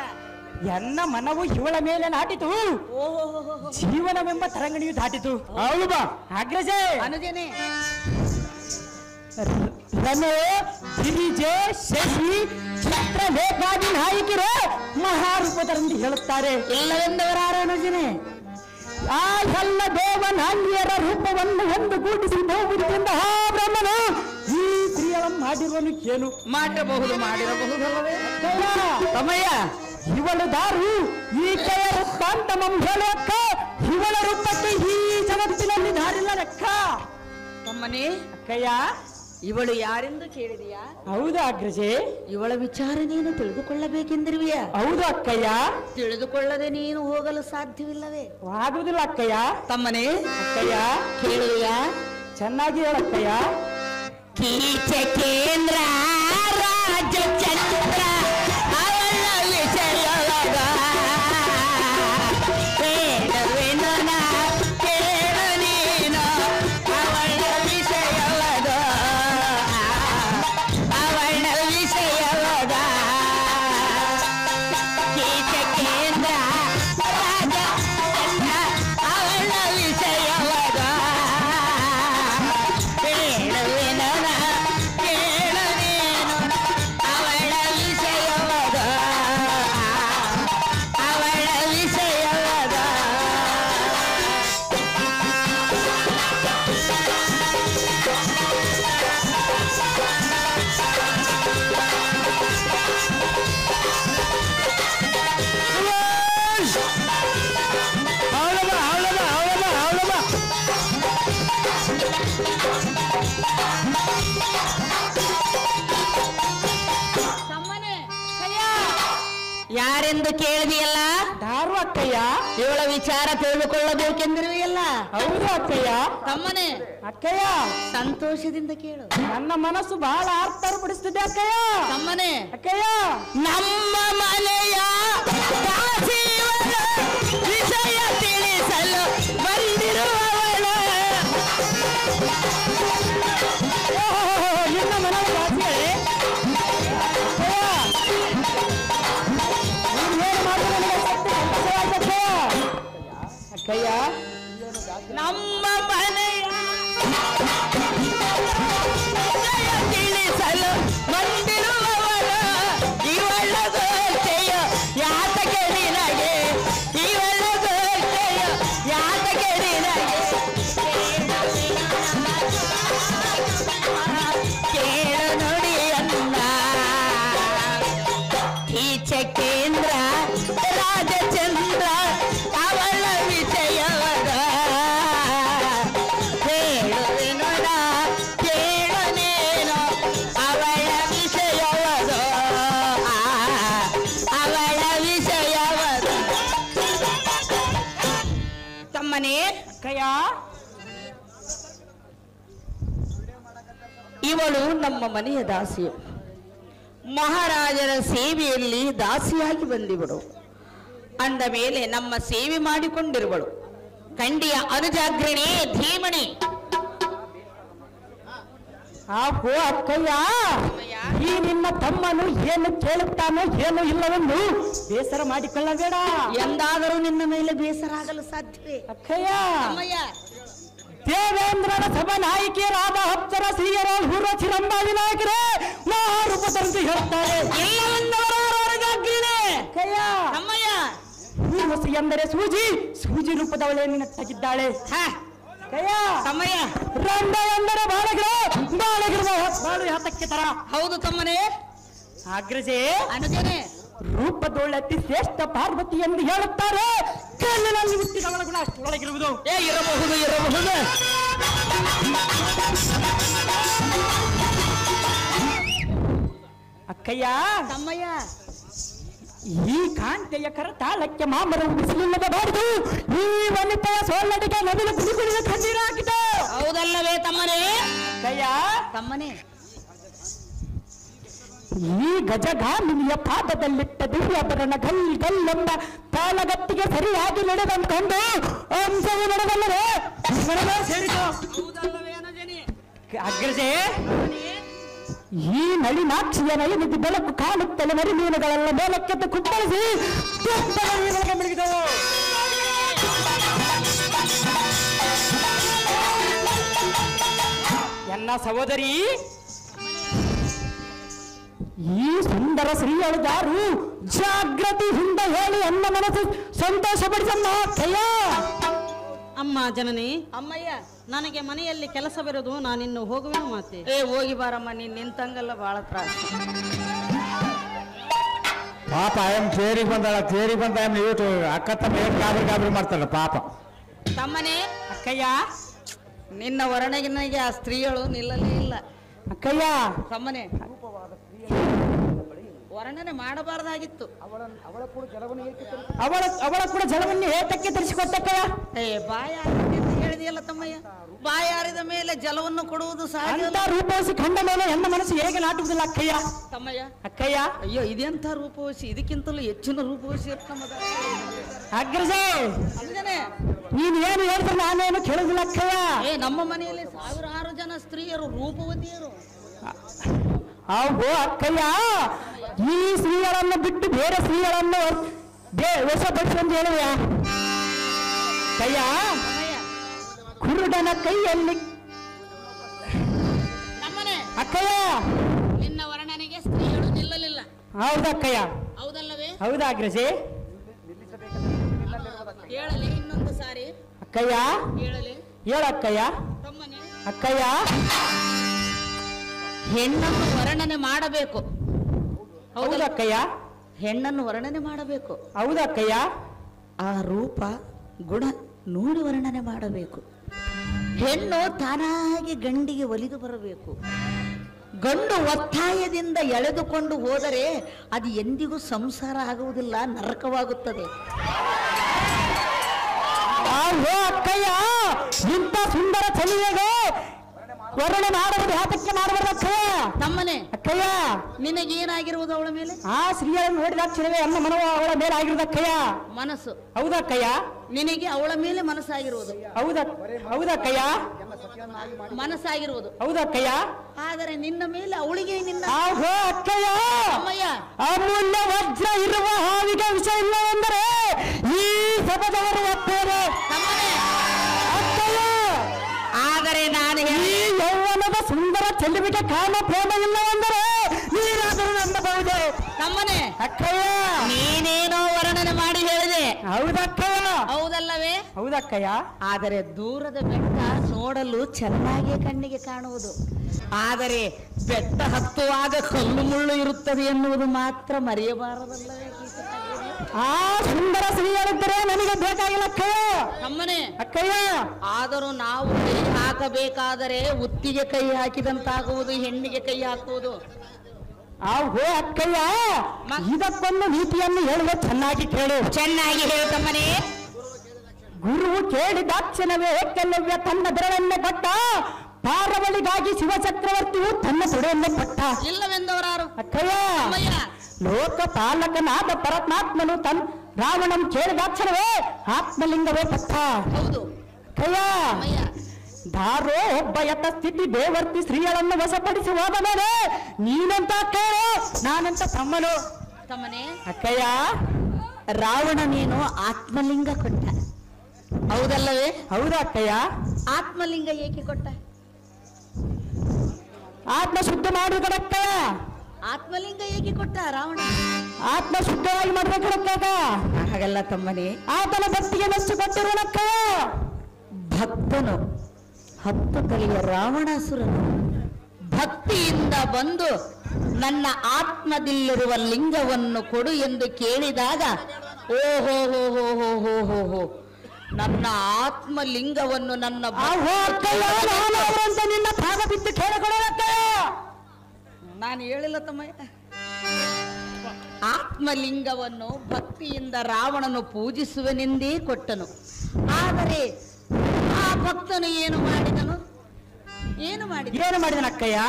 ಎನ್ನ ಮನವು ಇವಳ ಮೇಲೆ ನಾಟಿತು ಜೀವನವೆಂಬ ತರಂಗಣಿಯು ದಾಟಿತು ಹೌದು ಬಾ ಅಗ್ರಜೆ ಅನುಜನೆ ರಮೆ ಗಿರಿಜೆ ಶಶಿ ಚಿತ್ರಲೇಖಾದಿ ನಾಯಕಿರು ಮಹಾರೂಪದರೆಂದು ಹೇಳುತ್ತಾರೆ ಎಲ್ಲವೆಂದವರಾರ ಅನುಜನೆ ಆ ಎಲ್ಲ ದೇವನಾಂಗಿಯರ ರೂಪವನ್ನು ಒಂದುಗೂಡಿಸಿ ಬಹುಬುದ್ಧಿಯಿಂದ ಆ ಬ್ರಹ್ಮನು ಈ ಕ್ರಿಯೆಯನ್ನು ಮಾಡಿರುವನು ಏನು ಮಾಡಿರಬಹುದು ಮಾಡಿರಬಹುದಲ್ಲವೇ ತಮ್ಮಯ್ಯ ಇವಳು ದಾರು ಈ ಕೈಯ ವೃತ್ತಾಂತಮಂ ಹೇಳುವಕ್ಕ ಇವಳ ರೂಪಕ್ಕೆ ಈ ಜಗತ್ತಿನಲ್ಲಿ ದಾರಿಲ್ಲ ಲೆಕ್ಕ ತಮ್ಮನೇ ಅಕ್ಕಯ್ಯ ಇವಳು ಯಾರೆಂದು ಕೇಳಿದೆಯಾ ಹೌದು ಅಗ್ರಜೆ ಇವಳ ವಿಚಾರ ನೀನು ತಿಳಿದುಕೊಳ್ಳಬೇಕೆಂದಿರುವೆಯ ಹೌದು ಅಕ್ಕಯ್ಯ ತಿಳಿದುಕೊಳ್ಳದೆ ನೀನು ಹೋಗಲು ಸಾಧ್ಯವಿಲ್ಲವೇ ಆಗುವುದಿಲ್ಲ ಅಕ್ಕಯ್ಯ ತಮ್ಮನೇ ಅಕ್ಕಯ್ಯ ಕೇಳುವೆಯಾ ಚೆನ್ನಾಗಿ ಹೇಳಕ್ಕಯ್ಯ ಕೀಚಕೇಂದ್ರ ರಾಜಚಂದ್ರ ಅವಳ ವಿಷಯವಾಗ ಹೇಳುವೆನು ನಾ ಕೇಳು ನೀನು ಅವಳ ವಿಷಯವಾಗ ಅವಳ ವಿಷಯವಾಗ ಕೀಚಕೇಂದ್ರ ರಾಜಚಂದ್ರ ಅವಳ ವಿಷಯವಾಗ ಹೇಳುವೆನು ನಾ ಕೇಳು ನೀನು ಅವಳ ವಿಷಯವಾಗ ಅವಳ ವಿಷಯವಾಗ ಯಾರೆಂದು ಕೇಳಿದೆಯಲ್ಲ ಯಾರು ಅಕ್ಕಯ್ಯ? ಇವಳ ವಿಚಾರ ತಿಳಿದುಕೊಳ್ಳಬೇಕೆಂದಿರುವೆಯಲ್ಲ. ಹೌದು ಅಕ್ಕಯ್ಯ. ತಮ್ಮನೆ ಅಕ್ಕಯ್ಯ, ಸಂತೋಷದಿಂದ ಕೇಳು. ನನ್ನ ಮನಸ್ಸು ಬಹಳ ಆರ್ತರ್ಪಡಿಸ್ತಿದೆ ಅಕ್ಕಯ್ಯ. ತಮ್ಮನೆ ಅಕ್ಕಯ್ಯ, ನಮ್ಮ ಮನೆಯ ದಾಸಿಯವಳ ವಿಷಯ ತಿಳಿಸಲು ಬಂದಿರುವವಳು. ನಿನ್ನ ಮನೆಯ ದಾಸಿಯೇ? ಅಕ್ಕಯ್ಯ, ನಮ್ಮ ಮನೆಯ ವಿಷಯ ತಿಳಿಸಲು ಬಂದಿರುವವಳು. ಇವಳ ಗೋಚೆಯ ಯಾತಕ್ಕೆ ನಿನಗೆ, ಇವಳ ಗೋಚೆಯ ಯಾತಕ್ಕೆ ನಿನಗೆ. ಕೇಳು ನುಡಿಯನ್ನ ಕೀಚಕೇಂದ್ರ ರಾಜಚಂದ್ರ ಅವಳ ವಿಷಯವಾಗ ಹೇಳುವೆನು ನಾ ಕೇಳು ನೀನು ಅವಳ ವಿಷಯವಾಗ ಅವಳ ವಿಷಯವಾಗ. ತಮ್ಮನೇ ಅಕ್ಕಯ್ಯ, ಇವಳು ನಮ್ಮ ಮನೆಯ ದಾಸಿಯು. ಮಹಾರಾಜರ ಸೇವೆಯಲ್ಲಿ ದಾಸಿಯಾಗಿ ಬಂದಿವಳು. ಅಂದ ಮೇಲೆ ನಮ್ಮ ಸೇವೆ ಮಾಡಿಕೊಂಡಿರುವಳು. ಕಂಡಿಯ ಅನುಜಾಗ್ರಣೆ ಧೀಮಣಿ. ಆಹೋ ಅಕ್ಕಯ್ಯ, ಈ ನಿನ್ನ ತಮ್ಮನು ಏನು ಕೇಳುತ್ತಾನೋ ಏನು ಇಲ್ಲವೆಂದು ಬೇಸರ ಮಾಡಿಕೊಳ್ಳಬೇಡ. ಎಂದಾದರೂ ನಿನ್ನ ಮೇಲೆ ಬೇಸರ ಆಗಲು ಸಾಧ್ಯವೇ? ಅಕ್ಕಯ್ಯ, ಅಮ್ಮಯ್ಯ, ದೇವೇಂದ್ರನ ಸಭಾ ನಾಯಕಿಯರಾದ ಹತ್ತರ ಶ್ರೀಯರ ಊರ್ವಶಿ ರಂಭಾವಿ ನಾಯಕರೇ ಮಹಾರೂಪದಂತೆ ಹೇಳ್ತಾರೆ. ಅಕ್ಕಯ್ಯ, ಅಮ್ಮಯ್ಯ, ಊರ್ವಶಿ ಎಂದರೆ ಸೂಜಿ, ಸೂಜಿ ರೂಪದವಳೇ ನಿನ್ನಟ್ಟಾಗಿದ್ದಾಳೆ. ಅಕ್ಕಯ್ಯ, ತಮ್ಮಯ್ಯ, ರಂಭ ಎಂದರೆ ಬಾಳಗಿರುವ ಬಾಳು ಹತಕ್ಕೆ ತರ. ಹೌದು ತಮ್ಮನೇ. ಅಗ್ರಜೆ, ಅನುಜನೆ, ರೂಪದೊಳತಿ ಶ್ರೇಷ್ಠ ಪಾರ್ವತಿ ಎಂದು ಹೇಳುತ್ತಾರೆ. ಕಲ್ಲಿನಲ್ಲಿ ಹುಟ್ಟಿದವಳ ಗುಣ ಅಷ್ಟೊಳಗಿರುವುದು. ಇರಬಹುದು ಇರಬಹುದು. ಅಕ್ಕಯ್ಯ, ತಮ್ಮಯ್ಯ, ಈ ಕಾಂತೆಯ ಕರತಾಳಕ್ಕೆ ಮಾಮರವು ಬಿಸಿಲಿಲ್ಲಬಾರದು. ಈ ವನಿತೆಯ ಸೋಲಡಿಗೆ ನವಿಲು ಕುಡಿದ ಕಣ್ಣೀರು ಹಾಕಿದ. ಹೌದಲ್ಲವೇ ತಮ್ಮನೇ? ಅಕ್ಕಯ್ಯ, ತಮ್ಮನೇ, ಈ ಗಜಗಾಮಿನಿಯ ಪಾದದಲ್ಲಿಟ್ಟ ದಿವ್ಯಾಭರಣ ಗಲ್ಲೆಂಬ ತಾಳಗತ್ತಿಗೆ ಸರಿಯಾಗಿ ನಡೆದಂತಂದು ಅಂಶವು ನಡೆದಲ್ಲವೇ ಸೇರಿತು. ಅಗ್ರಜೆ, ಈ ನಳಿನಾಕ್ಷಿಯ ನಯನಿಧಿ ಬೆಳಕು ಕಾಣುತ್ತಲೇ ಮರಿ ಮೀನುಗಳೆಲ್ಲ ಮೇಲಕ್ಕೆದ್ದು ಕುಪ್ಪಳಿಸಿ ಮಿಡಿದವು. ಎನ್ನ ಸಹೋದರಿ, ಈ ಸುಂದರ ಸ್ತ್ರೀಯಳು ಯಾರು? ಜಾಗೃತಿಯಿಂದ ಹೇಳಿ ಎನ್ನ ಮನಸ್ಸು ಸಂತೋಷ ಪಡಿಸಮ್ಮ. ಅಕ್ಕಯ್ಯ, ಅಮ್ಮ ಜನನಿ, ಅಮ್ಮಯ್ಯ, ನನಗೆ ಮನೆಯಲ್ಲಿ ಕೆಲಸವಿರೋದು, ನಾನಿನ್ನು ಹೋಗುವೆನು ಮಾತೆ. ಹೋಗಿ ಬಾರಮ್ಮ. ನೀನ್ ನಿಂತಂಗಲ್ಲ ಬಹಳ ತ್ರಾಸ. ಪಾಪ ಎಂ ತೇರಿಗೆ ಬಂದ ಎಂ ಇವತ್ತು ಅಕ್ಕ ತಮ್ಮ ಏನು ಗಾಬರಿ ಮಾಡ್ತಾರ ಪಾಪ. ತಮ್ಮನೇ, ಅಕ್ಕಯ್ಯ, ನಿನ್ನ ವರ್ಣಗಿನಿಗೆ ಆ ಸ್ತ್ರೀಯಳು ನಿಲ್ಲಲೇ ಇಲ್ಲ. ಅಕ್ಕಯ್ಯ, ತಮ್ಮನೇ, ವರ್ಣನೆ ಮಾಡಬಾರ್ದಾಗಿತ್ತು. ಅವಳ ಕೂಡ ಜಲವನ್ನು ಏತಕ್ಕೆ ತರಿಸಿಕೊಟ್ಟಕ್ಕಯ್ಯ? ಬಾಯ ಅಂತ ಹೇಳಿ ಹೇಳಿದೆಯಲ್ಲ ತಮ್ಮಯ್ಯ, ಬಾಯಾರಿದ ಮೇಲೆ ಜಲವನ್ನು ಕೊಡುವುದು ಸಹಜ. ಅಂತ ರೂಪವಸಿ ಕಂಡ ಮೇಲೆ ಹೆಣ್ಣ ಮನಸ್ಸು ಹೇಗೆ ನಾಟುವುದಿಲ್ಲ ಅಕ್ಕಯ್ಯ? ತಮ್ಮಯ್ಯ ಅಕ್ಕಯ್ಯ, ಅಯ್ಯೋ ಇದೆಂಥ ರೂಪವಸಿ, ಇದಕ್ಕಿಂತಲೂ ಹೆಚ್ಚಿನ ರೂಪವಸಿ ಅಗ್ರಜೆ ಅಲ್ಲದೇನೆ. ನೀನ್ ಏನು ಹೇಳಿದ್ರೆ ನಾನೇನು ಕೇಳುದಿಲ್ಲ ಅಕ್ಕಯ್ಯ. ನಮ್ಮ ಮನೆಯಲ್ಲಿ ಸಾವಿರಾರು ಜನ ಸ್ತ್ರೀಯರು ರೂಪವತಿಯರು. ಹೌದು ಅಕ್ಕಯ್ಯ, ಈ ಸ್ತ್ರೀಗಳನ್ನು ಬಿಟ್ಟು ಬೇರೆ ಸ್ತ್ರೀಗಳನ್ನು ವಶಪಡಿಸಂತ ಹೇಳುವ ಕಯ್ಯ. ಕುರುಡನ ಕೈಯಲ್ಲಿ ನಮ್ಮನೆ ಅಕ್ಕಯ್ಯ, ನಿನ್ನ ವರ್ಣನೆಗೆ ಸ್ತ್ರೀಯರು ನಿಲ್ಲಲಿಲ್ಲ. ಹೌದಕ್ಕಯ್ಯ, ಹೌದಲ್ಲವೇ? ಹೌದಾ ಅಗ್ರಜೆ? ಹೇಳಲಿ ಇನ್ನೊಂದು ಸಾರಿ. ಅಕ್ಕಯ್ಯ ಹೇಳಲಿ. ಹೇಳಕ್ಕಯ್ಯ. ತಮ್ಮನೆ ಅಕ್ಕಯ್ಯ, ಹೆಣ್ಣನ್ನು ವರ್ಣನೆ ಮಾಡಬೇಕು. ಹೌದಕ್ಕಯ್ಯ. ಹೆಣ್ಣನ್ನು ವರ್ಣನೆ ಮಾಡಬೇಕು. ಹೌದಕ್ಕಯ್ಯ. ಆ ರೂಪ ಗುಣ ನೋಡಿ ವರ್ಣನೆ ಮಾಡಬೇಕು. ಹೆಣ್ಣು ತಾನಾಗಿ ಗಂಡಿಗೆ ಒಲಿದು ಬರಬೇಕು. ಗಂಡು ಒತ್ತಾಯದಿಂದ ಎಳೆದುಕೊಂಡು ಹೋದರೆ ಅದು ಎಂದಿಗೂ ಸಂಸಾರ ಆಗುವುದಿಲ್ಲ, ನರಕವಾಗುತ್ತದೆ. ಅಕ್ಕಯ್ಯ, ಇಂಥ ಸುಂದರ ಚಲಿಯಗೆ ವರ್ಣನೆ ಮಾಡಬಹುದು, ಯಾತಕ್ಕೆ ಮಾಡಬಾರ್ದು ಅಕ್ಕಯ್ಯ? ತಮ್ಮನೆ ಅಕ್ಕಯ್ಯ, ನಿನಗೇನಾಗಿರುವುದು ಅವಳ ಮೇಲೆ? ಆ ಸ್ತ್ರೀಯನ್ನು ನೋಡಿದ ಕ್ಷಣವೇ ಅನ್ನ ಮನವ ಅವಳ ಮೇಲೆ ಆಗಿರುವುದು ಅಕ್ಕಯ್ಯ. ಮನಸ್ಸು. ಹೌದಕ್ಕಯ್ಯ. ನಿನಗೆ ಅವಳ ಮೇಲೆ ಮನಸ್ಸಾಗಿರುವುದು. ಹೌದಕ್ಕಯ್ಯ. ಮನಸ್ಸಾಗಿರುವುದು. ಹೌದಕ್ಕಯ್ಯ. ಆದರೆ ನಿನ್ನ ಮೇಲೆ ಅವಳಿಗೆ ನಿನ್ನ ಅಕ್ಕಯ್ಯ, ಅಮ್ಮಯ್ಯ, ಅಮೂಲ್ಯ ವಜ್ರ ಇರುವ ಹಾವಿಗೆ ವಿಷಯ ಇಲ್ಲವೆಂದರೆ ಈ ಸಬದವರು ಒಪ್ಪೇನೆ ಅಕ್ಕಯ್ಯ. ಆದರೆ ನಾನು ಈ ಯೌವನದ ಸುಂದರ ಚೆಲುವಿಗೆ ಕಾಮ ಪ್ರೇಮ ಇಲ್ಲವೆಂದರೆ ನೀನಾದರೂ ನಂಬಬಹುದೇ? ತಮ್ಮನೆ ಅಕ್ಕಯ್ಯ, ನೀನೇನೋ ವರ್ಣನೆ ಮಾಡಿ ಹೇಳಿದೆ. ಹೌದಕ್ಕಯ್ಯ. ಹೌದಲ್ಲವೇ? ಹೌದಕ್ಕಯ್ಯ. ಆದರೆ ದೂರದ ಬೆಟ್ಟ ನೋಡಲು ಚೆನ್ನಾಗಿ ಕಣ್ಣಿಗೆ ಕಾಣುವುದು, ಆದರೆ ಬೆಟ್ಟ ಹತ್ತುವಾಗ ಕಲ್ಲು ಮುಳ್ಳು ಇರುತ್ತದೆ ಎನ್ನುವುದು ಮಾತ್ರ ಮರೆಯಬಾರದಲ್ಲವೇ? ಆ ಸುಂದರ ಸ್ತ್ರೀಯರಿದ್ದರೆ ನನಗೆ ಬೇಕಾಗಿಲ್ಲ ಅಕ್ಕಯ್ಯ. ತಮ್ಮನೆ ಅಕ್ಕಯ್ಯ, ಆದರೂ ನಾವು ಕೈ ಹಾಕಬೇಕಾದರೆ ಉತ್ತಿಗೆ ಕೈ ಹಾಕಿದಂತಾಗುವುದು, ಹೆಣ್ಣಿಗೆ ಕೈ ಹಾಕುವುದು. ಅಕ್ಕಯ್ಯ, ಇದಕ್ಕೊಂದು ನೀತಿಯನ್ನು ಹೇಳುವ, ಚೆನ್ನಾಗಿ ಕೇಳು. ಚೆನ್ನಾಗಿ ಹೇಳು ತಮ್ಮನೆ. ಗುರುವು ಕೇಳಿದ ಕ್ಷಣವೇ ಕೆಲವ್ಯ ತನ್ನ ಬೆರಳನ್ನೇ ಕೊಟ್ಟ, ಪಾರವಳಿಗಾಗಿ ಶಿವ ಚಕ್ರವರ್ತಿಯು ತನ್ನ ತೊಡೆಯನ್ನೇ ಕೊಟ್ಟ. ಇಲ್ಲವೆಂದವರಾರು? ಅಕ್ಕಯ್ಯ, ಲೋಕ ಪಾಲಕನಾದ ಪರಮಾತ್ಮನು ತನ್ ರಾವಣನ್ ಕೇಳಿದ ಕ್ಷಣವೇ ಆತ್ಮಲಿಂಗವೇ ಕೊಟ್ಟ. ಹೌದು ಅಕ್ಕಯ್ಯ, ದಾರೋ ಒಬ್ಬ ಯಥ ಸ್ಥಿತಿ ದೇವರ್ತಿ ಸ್ತ್ರೀಗಳನ್ನು ವಶಪಡಿಸಿ ಹೋದ ಮೇಲೆ ನೀನಂತ ಕೇಳು, ನಾನಂತ ತಮ್ಮನು. ತಮ್ಮನೆ ಅಕ್ಕಯ್ಯ, ರಾವಣನೇನು ಆತ್ಮಲಿಂಗ ಕೊಟ್ಟ, ಹೌದಲ್ಲವೇ? ಹೌದಾ ಅಕ್ಕಯ್ಯ? ಆತ್ಮಲಿಂಗ ಏಕೆ ಕೊಟ್ಟ? ಆತ್ಮ ಶುದ್ಧ ಮಾಡುವುದಕ್ಕಯ್ಯ. ಆತ್ಮಲಿಂಗ ಏಕೆ ಕೊಟ್ಟ ರಾವಣ? ಆತ್ಮ ಶುದ್ಧವಾಗಿ ಮಾಡಬೇಕಕ್ಕ. ಹಾಗಲ್ಲ ತಮ್ಮನೆ, ಆತನ ಭಕ್ತಿಗೆ ಮೆಚ್ಚು ಕೊಟ್ಟಿರುವನಕ್ಕಯ್ಯ. ಭಕ್ತನು 10 ತಲೆಯ ರಾವಣಾಸುರನು ಭಕ್ತಿಯಿಂದ ಬಂದು ನನ್ನ ಆತ್ಮದಲ್ಲಿರುವ ಲಿಂಗವನ್ನು ಕೊಡು ಎಂದು ಕೇಳಿದಾಗ, ಓಹೋ ಹೋ ಹೋ ಹೋ ಹೋ ಹೋ ಹೋ, ನನ್ನ ಆತ್ಮಲಿಂಗವನ್ನು ನನ್ನ ನಿನ್ನ ಭಾಗ ಬಿದ್ದು ಕೇಳಿಕೊಳ್ಳಕ್ಕಯ್ಯ. ನಾನು ಹೇಳಿಲ್ಲ ತಮ್ಮಯ್ಯ. ಆತ್ಮಲಿಂಗವನ್ನು ಭಕ್ತಿಯಿಂದ ರಾವಣನು ಪೂಜಿಸುವನೆಂದೇ ಕೊಟ್ಟನು. ಆದರೆ ಆ ಭಕ್ತನು ಏನು ಮಾಡಿದನು? ಏನು ಮಾಡಿದನಕ್ಕಯ್ಯ?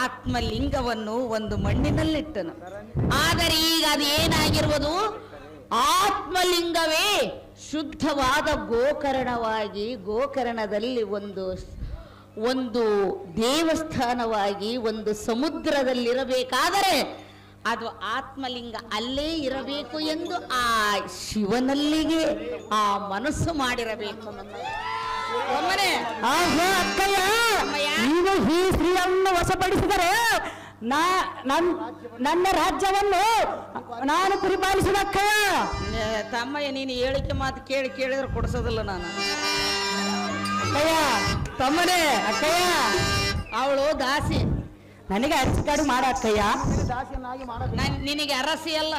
ಆತ್ಮಲಿಂಗವನ್ನು ಒಂದು ಮಣ್ಣಿನಲ್ಲಿಟ್ಟನು. ಆದರೆ ಈಗ ಅದು ಏನಾಗಿರುವುದು? ಆತ್ಮಲಿಂಗವೇ ಶುದ್ಧವಾದ ಗೋಕರ್ಣವಾಗಿ, ಗೋಕರ್ಣದಲ್ಲಿ ಒಂದು ದೇವಸ್ಥಾನವಾಗಿ, ಒಂದು ಸಮುದ್ರದಲ್ಲಿರಬೇಕಾದರೆ ಅದು ಆತ್ಮಲಿಂಗ ಅಲ್ಲೇ ಇರಬೇಕು ಎಂದು ಆ ಶಿವನಲ್ಲಿಗೆ ಆ ಮನಸ್ಸು ಮಾಡಿರಬೇಕು. ಅಕ್ಕಯ್ಯ, ನೀನು ಈ ಸ್ತ್ರೀಯನ್ನು ವಶಪಡಿಸಿದರೆ ನನ್ನ ರಾಜ್ಯವನ್ನು ನಾನು ಪರಿಪಾಲಿಸಿದ ಅಕ್ಕಯ್ಯ. ತಮ್ಮಯ್ಯ, ನೀನು ಹೇಳಿಕೆ ಮಾತು ಕೇಳಿದ್ರೆ ಕೊಡಿಸೋದಿಲ್ಲ ನಾನು. ಅಕ್ಕಯ್ಯ, ತಮ್ಮನೇ, ಅಕ್ಕಯ್ಯ, ಅವಳು ದಾಸಿ. ನನಗೆ ಅರಸಿ ಕಾಡು ಮಾಡ ಅಕ್ಕಯ್ಯ. ನಿನಗೆ ಅರಸಿ ಅಲ್ಲ,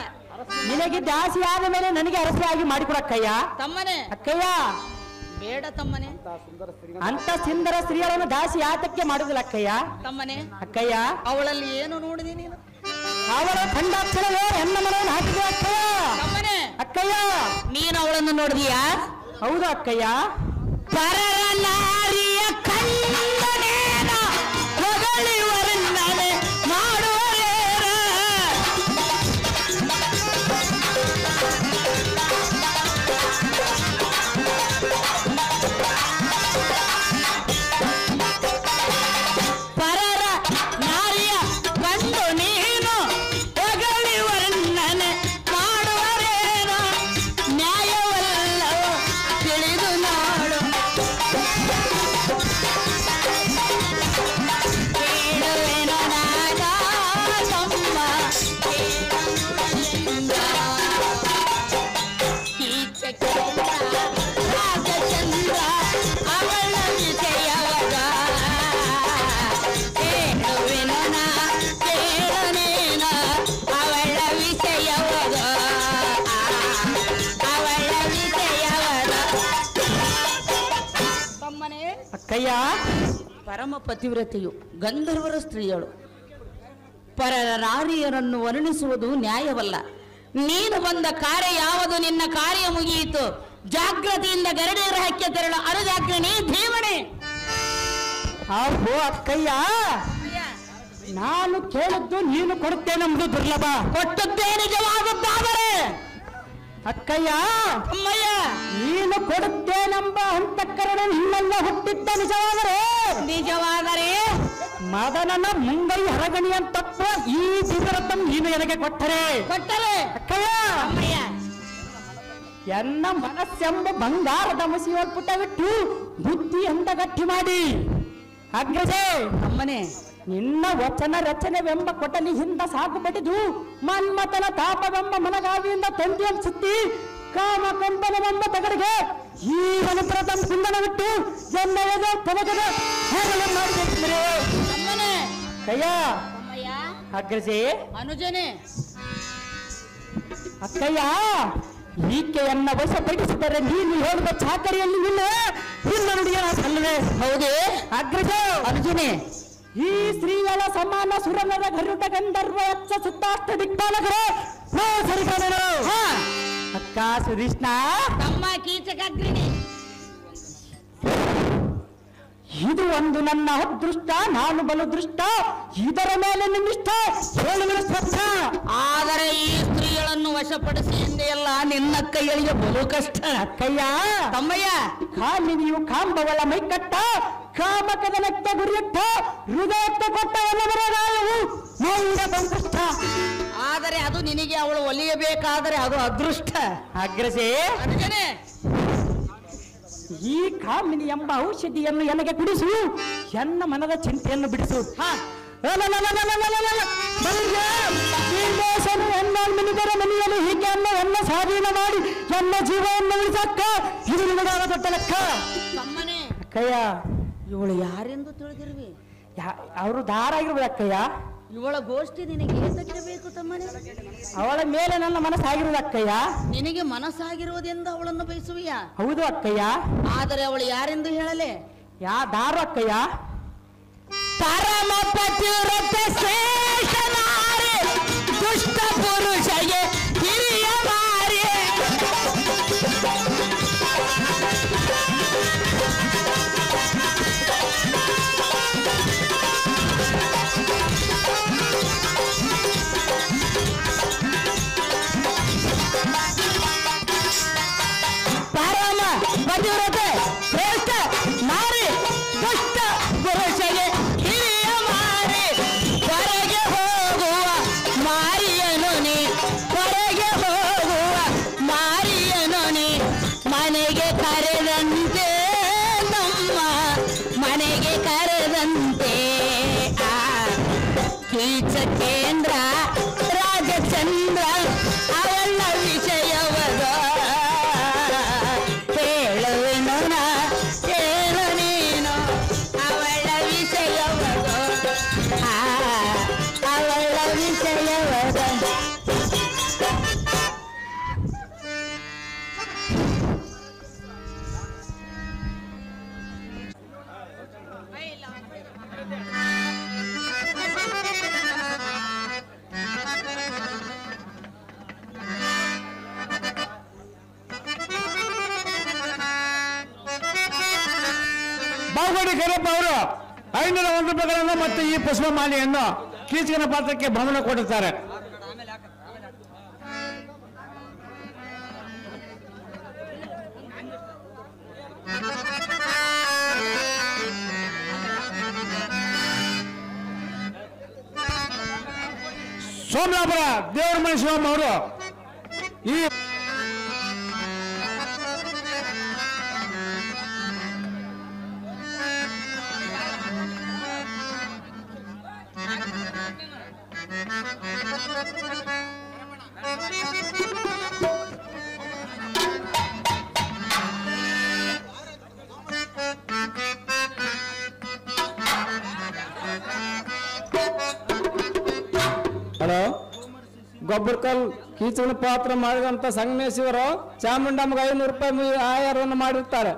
ನಿನಗೆ ದಾಸಿ ಆದ ಮೇಲೆ ನನಗೆ ಅರಸಿಯಾಗಿ ಮಾಡಿಕೊಡಕ್ಕಯ್ಯ. ತಮ್ಮನೇ. ಅಕ್ಕಯ್ಯ, ಬೇಡ ತಮ್ಮನೆ, ಅಂತ ಸುಂದರ ಸ್ತ್ರೀಯರನ್ನು ದಾಸಿ ಆತಕ್ಕೆ ಮಾಡುದಿಲ್ಲ ಅಕ್ಕಯ್ಯ. ತಮ್ಮನೆ. ಅಕ್ಕಯ್ಯ, ಅವಳಲ್ಲಿ ಏನು ನೋಡಿದೆ ನೀನು? ಅವಳ ಕಂಡಾಕ್ಷರವೇ ಹೆಣ್ಣ ಮನೆಯನ್ನು ಹಾಕಿದೆ ಅಕ್ಕಯ್ಯ. ತಮ್ಮನೆ. ಅಕ್ಕಯ್ಯ, ನೀನು ಅವಳನ್ನು ನೋಡಿದೀಯಾ? ಹೌದು ಅಕ್ಕಯ್ಯ. ಪರರ ನಾರಿಯ ಕಣ್ಣನೇನ ಹೊಗಳಿ ವರ್ಣನೆ ಮಾಡುವರೇರ ಪರರ ನಾರಿಯ ಕಂಡು ನೀನು ಹೊಗಳಿ ವರ್ಣನೆ ಮಾಡುವರೇನ ನ್ಯಾಯವಲ್ಲವೋ ತಿಳಿದು ನೋಡು ಕೇಳುವೆನು ನಾಗ ತಮ್ಮ ಕೀಚಕೇಂದ್ರ ರಾಜಚಂದ್ರ ಅವಳ ವಿಷಯವದ ಕೇಳುವೆನು ನಾ ಕೇಳನೇನ ಅವಳ ವಿಷಯವದ ಅವಳ ವಿಷಯವದ ತಮ್ಮನೇ ಅಕ್ಕಯ್ಯ ಪರಮ ಪತಿವ್ರತೆಯು ಗಂಧರ್ವರ ಸ್ತ್ರೀಯಳು ಪರರ ನಾರಿಯರನ್ನು ವರ್ಣಿಸುವುದು ನ್ಯಾಯವಲ್ಲ. ನೀನು ಬಂದ ಕಾರ್ಯ ಯಾವುದು? ನಿನ್ನ ಕಾರ್ಯ ಮುಗಿಯಿತು. ಜಾಗ್ರತೆಯಿಂದ ಗರಡೇರಹಕ್ಕೆ ತೆರಳು. ಅರುಜಾಗ್ರಣಿ ಭೀಮಣೆ. ಹೌದು ಅಕ್ಕಯ್ಯ, ನಾನು ಕೇಳಿದ್ದು ನೀನು ಕೊಡುತ್ತೇನೆಂಬುದು ದುರ್ಲಭ. ಕೊಟ್ಟದ್ದೇ ನಿಜವಾಗುತ್ತಾದರೆ ಅಕ್ಕಯ್ಯ, ಅಮ್ಮಯ್ಯ, ನೀನು ಕೊಡುತ್ತೇನೆಂಬ ಅಂತಃಕರಣ ನಿನ್ನೆಲ್ಲ ಹುಟ್ಟಿದ್ದ ನಿಜವಾದರೆ ಮದನನ ಮುಂಗೈ ಹರಗಣಿಯಂತಪ್ಪ ಈ ದಿವರತಂ ನೀನು ನನಗೆ ಕೊಟ್ಟರೆ ಅಕ್ಕಯ್ಯ, ಅಮ್ಮಯ್ಯ, ಎನ್ನ ಮನಸ್ಸೆಂಬ ಬಂಗಾರದ ಮುಸಿಯಲ್ಪುಟವಿಟ್ಟು ಬುದ್ಧಿ ಎಂದ ಗಟ್ಟಿ ಮಾಡಿ ಅಗ್ರಜೆ ಅಮ್ಮನೆ ನಿನ್ನ ವಚನ ರಚನೆವೆಂಬ ಕೊಟಲಿ ಹಿಂದ ಸಾಕು ಬಡಿದು ಮನ್ಮಥನ ತಾಪವೆಂಬ ಮನಗಾವಿಯಿಂದ ತಂದೆಯನ್ನು ಸುತ್ತಿ ಕಾಮ ಕಂಪನವೆಂಬ ತಗಡಿಗೆ ಈ ಮನುಪ್ರಥಮ ಕುಂದನವಿಟ್ಟು ಎನ್ನೆಯದ ಪದಕದ ಹೇರಳೆ ಮಾಡಬೇಕಿದ್ರೆ ಅಮ್ಮನೆ ಕಯ್ಯ ಅಮ್ಮಯ್ಯ, ಅಗ್ರಜೆ ಅನುಜನೆ ಅಕ್ಕಯ್ಯ, ಈಕೆಯನ್ನ ವಶಪಡಿಸಿದರೆ ನೀನು ಹೇಳಿದ ಚಾಕರಿಯಲ್ಲಿ ನಿನ್ನ ನುಡಿಯ ಸಲ್ಲದೆ ಹೌದೇ ಅಗ್ರಜ ಅರ್ಜುನೆ. ಈ ಸ್ತ್ರೀಗಳ ಸಮಾನ ಸುರನರ ಗರುಡ ಗಂಧರ್ವ ಯಕ್ಷ ಸುತ್ತಾಷ್ಟ ದಿಕ್ಪಾಲಕರು ಸರಿಕಾಣರು ಅಕ್ಕ ಸುಧಿಷ್ಣ ತಮ್ಮ ಕೀಚಕಾಗ್ರಣಿ. ಇದು ಒಂದು ನನ್ನ ಅದೃಷ್ಟ, ನಾನು ಬಲು ದೃಷ್ಟ, ಇದರ ಮೇಲೆ ನಿನ್ನಿಷ್ಟ ಹೇಳುವ ಸ್ಪಷ್ಟ. ಆದರೆ ಈ ಸ್ತ್ರೀಗಳನ್ನು ವಶಪಡಿಸಿ ಎಂದೆಯಲ್ಲ ನಿನ್ನ ಕೈಯಲ್ಲಿ ಬಲು ಕಷ್ಟ. ಅಕ್ಕಯ್ಯ ತಮ್ಮಯ್ಯ, ಕಾಮಿನಿಯು ಕಾಂಬವಳ ಮೈಕಟ್ಟ ಕಾಮಕದನಕ್ಕೆ ಗುರಿಯಟ್ಟ ಹೃದಯಕ್ಕೆ ಕೊಟ್ಟ ಎಲ್ಲವರಗಾಯವು ಮೌನ ಸಂಕಷ್ಟ. ಆದರೆ ಅದು ನಿನಗೆ ಅವಳು ಒಲಿಯಬೇಕಾದರೆ ಅದು ಅದೃಷ್ಟ. ಅಗ್ರಸೆ ಅರ್ಜುನೆ, ಈ ಕಾಮಿನಿ ಎಂಬ ಔಷಧಿಯನ್ನು ನನಗೆ ಕುಡಿಸು, ಎನ್ನ ಮನದ ಚಿಂತೆಯನ್ನು ಬಿಡಿಸು. ಮಿನಿದರ ಮನೆಯಲ್ಲಿ ಹೀಗೆ ಎನ್ನ ಸ್ವಾಧೀನ ಮಾಡಿ ಎನ್ನ ಜೀವವನ್ನು ಉಳಿಸಕ್ಕ ಇದು ನಿಮಗಾದ ದೊಡ್ಡ ಲೆಕ್ಕ. ತಮ್ಮನೆ ಅಕ್ಕಯ್ಯ, ಇವಳು ಯಾರೆಂದು ತಿಳಿದಿರುವೆ? ಅವರು ದಾರಾಗಿರ್ಬೋದು ಅಕ್ಕಯ್ಯ. ಇವಳ ಗೋಷ್ಠಿ ನಿನಗೆ ಏತಕ್ಕಿರಬೇಕು ತಮ್ಮನೆ? ಅವಳ ಮೇಲೆ ನನ್ನ ಮನಸ್ಸಾಗಿರುವುದು ಅಕ್ಕಯ್ಯ. ನಿನಗೆ ಮನಸ್ಸಾಗಿರುವುದೆಂದು ಅವಳನ್ನು ಬಯಸುವಿಯ? ಹೌದು ಅಕ್ಕಯ್ಯ. ಆದರೆ ಅವಳು ಯಾರೆಂದು ಹೇಳಲೆ? ದಾರು ಅಕ್ಕಯ್ಯ. ಪರಮ ಪತಿವ್ರತೆ ಶ್ರೇಷ್ಠನಾರಿ ದುಷ್ಟ ಪುರುಷಗೆ ಹಿರಿಯ ಮಾರಿ ಪರಮ ಪತಿವ್ರತೆ ಶ್ರೇಷ್ಠ ನಾರಿ ದುಷ್ಟ ಪುರುಷಗೆ ಹಿರಿಯ ಮಾರಿ ಹೊರಗೆ ಹೋಗುವ ಮಾರಿಯನು ನೀ ಹೊರಗೆ ಹೋಗುವ ಮಾರಿಯನು ನೀ ಮನೆಗೆ ಕರೆದಂತೆ ನಮ್ಮ ಮನೆಗೆ ಕರೆದಂತೆ ಕೀಚಕೇಂದ್ರ ರಾಜಚಂದ್ರ ಅವಳ ವಿಷಯವದ ಹೇಳುವೆನು ನಾ ಹೇಳು ನೀನು ಅವಳ ವಿಷಯವದ ಅವಳ ವಿಷಯವದ. ಗೋಡಿ ಕರೆಪ್ಪ ಅವರು 501 ರೂಪಾಯಿಗಳನ್ನು ಮತ್ತು ಈ ಪುಷ್ಪಮಾಲೆಯನ್ನು ಕೀಚಕನ ಪಾತ್ರಕ್ಕೆ ಬಹುಮಾನ ಕೊಡುತ್ತಾರೆ. ಸೋಮಲಾಪುರ ದೇವರ ಮನೆ ಶಿವಮ್ಮ ಅವರು ಈ ಹಲೋ, ಗೊಬ್ಬರಕಲ್ ಕೀಚಕನ ಪಾತ್ರ ಮಾಡಿದಂತ ಸಂಗಮೇಶ್ವರು ಚಾಮುಂಡಮ್ಮಗೆ 500 ರೂಪಾಯಿ ಆಹಾರವನ್ನು ಮಾಡಿರ್ತಾರೆ.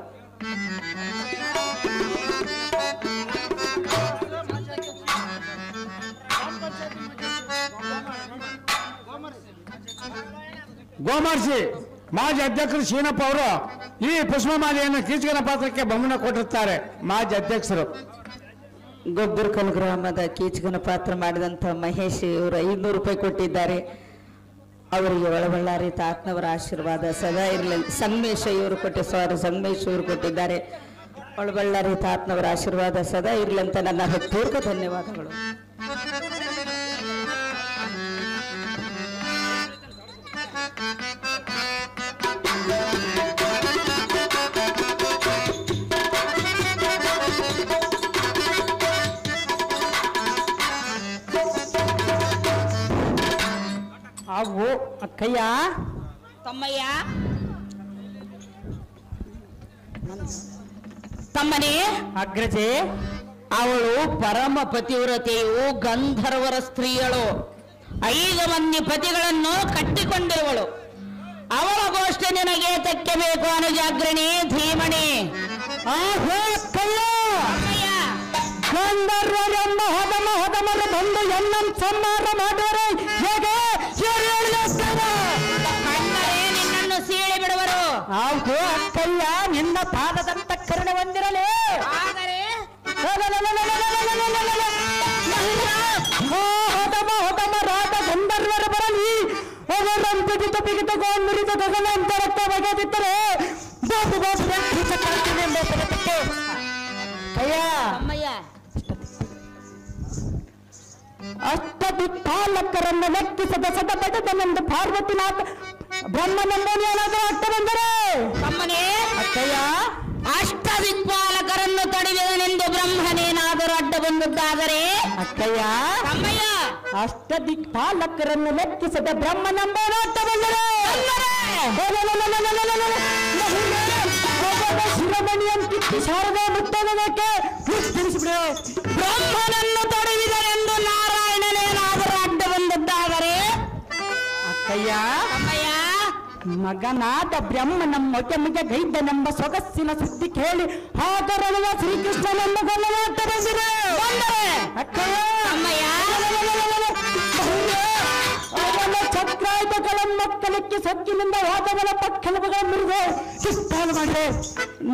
ಗೋಮಾರ್ಸಿ ಮಾಜಿ ಅಧ್ಯಕ್ಷರು ಶೀನಪ್ಪ ಅವರು ಈ ಪುಷ್ಪಮಾಲೆಯನ್ನು ಕೀಚಕನ ಪಾತ್ರಕ್ಕೆ ಬಹುಮಾನ ಕೊಟ್ಟಿರುತ್ತಾರೆ. ಮಾಜಿ ಅಧ್ಯಕ್ಷರು ಗೊಬ್ಬರಕಲ್ ಗ್ರಾಮದ ಕೀಚಕನ ಪಾತ್ರ ಮಾಡಿದಂಥ ಮಹೇಶ್ ಇವರು 500 ರೂಪಾಯಿ ಕೊಟ್ಟಿದ್ದಾರೆ. ಅವರಿಗೆ ಒಳಬಳ್ಳಾರಿ ತಾತನವರ ಆಶೀರ್ವಾದ ಸದಾ ಇರಲಿ. ಸಂಗಮೇಶ್ ಇವರು ಕೊಟ್ಟಿದ್ದಾರೆ. ಒಳಬಳ್ಳಾರಿ ತಾತನವರ ಆಶೀರ್ವಾದ ಸದಾ ಇರಲಿ ಅಂತ ನನ್ನ ಹೃತ್ಪೂರ್ವಕ ಧನ್ಯವಾದಗಳು. ಅವು ಅಕ್ಕಯ್ಯ ತಮ್ಮಯ್ಯ, ತಮ್ಮನೇ ಅಗ್ರಜೆ, ಅವಳು ಪರಮ ಪತಿವ್ರತೆಯು ಗಂಧರ್ವರ ಸ್ತ್ರೀಯಳು. 5 ಮಂದಿ ಪತಿಗಳನ್ನು ಕಟ್ಟಿಕೊಂಡಿರುವಳು. ಅವಳ ಗೋಷ್ಠಿ ನಿನಗೆ ತೆಕ್ಕಬೇಕು ಅನುಜಾಗ್ರಣಿ ಧೀಮಣಿ. ಗಂಧರ್ವರೆಂಬ ಹೊದಮರು ಬಂದು ಎನ್ನಂ ಸಂಹಾರ ಮಾಡುವರೆ ಹೇಗೆ ಕಣ್ಣರೇ ನಿನ್ನನ್ನು ಸೀಳಿ ಬಿಡುವರು. ಹೌದು ಅಕ್ಕಯ್ಯ, ನಿನ್ನ ಪಾದದಂತ ಕರುಣೆ ಹೊಂದಿರಲಿ. ಆದರೆ ಹೊದಮರಾದ ಗಂಧರ್ವರು ಬರಲಿ. ಅವರಂತೆ ಬಿಗಿತಗೊಂಡು ನುರಿದ ಗಗನಾಂತರಕ್ಕೆ ಬಗೆದಿದ್ದರೆ ಅಷ್ಟದಿಕ್ಪಾಲಕರನ್ನು ಲೆಕ್ಕಿಸದ ಸದಬಡದನೆಂದು ಪಾರ್ವತಿನಾಥ ಬ್ರಹ್ಮನಂದನೇನಾದರೂ ಅಟ್ಟ ಬಂದರೆ ತಮ್ಮನೇ ಅಕ್ಕಯ್ಯ, ಅಷ್ಟದಿಕ್ಪಾಲಕರನ್ನು ತಡೆಯುವನೆಂದು ಬ್ರಹ್ಮನೇನಾದರೂ ಅಡ್ಡ ಬಂದದ್ದಾದರೆ ಅಕ್ಕಯ್ಯ, ತಮ್ಮಯ್ಯ ಅಷ್ಟದಿಕ್ಪಾಲಕರನ್ನು ಲೆಕ್ಕಿಸದ ಬ್ರಹ್ಮನಂದನ ಅಟ್ಟ ಬಂದರೆ ಶಿರಮಣಿಯಂತಿತ್ತು ಶಾರದೆ ಮುತ್ತನಕ್ಕೆ ತಿಳಿಸಿಬಿಡು. ಬ್ರಹ್ಮನನ್ನು ತಡೆಯುವನೆಂದು ನಾರಾಯಣನೇನಾದರೂ ಅಡ್ಡ ಬಂದದ್ದಾದರೆ ಅಕ್ಕಯ್ಯ, ತಮ್ಮಯ್ಯ ಮಗನಾದ ಬ್ರಹ್ಮನ ಮೊಗೆ ಗೈದನೆಂಬ ಸೊಗಸ್ಸಿನ ಸುದ್ದಿ ಕೇಳಿ ಹಾಗರಳುವ ಶ್ರೀಕೃಷ್ಣನನ್ನು ಕೊಲ್ಲಲಾಟ ಬಂದಿದೆ. ಅಕ್ಕಯ್ಯ, ತಮ್ಮಯ್ಯ ಅವನ ಚಕ್ರಾಯುಧಗಳ ಮಕ್ಕಳಿಗೆ ಸೊಕ್ಕಿನಿಂದ ವಾದಗಳ ಪಕ್ಕಲುಗಳ ಮುರಿದು ಕಿತ್ತಾಲು ಮಾಡಿದೆ.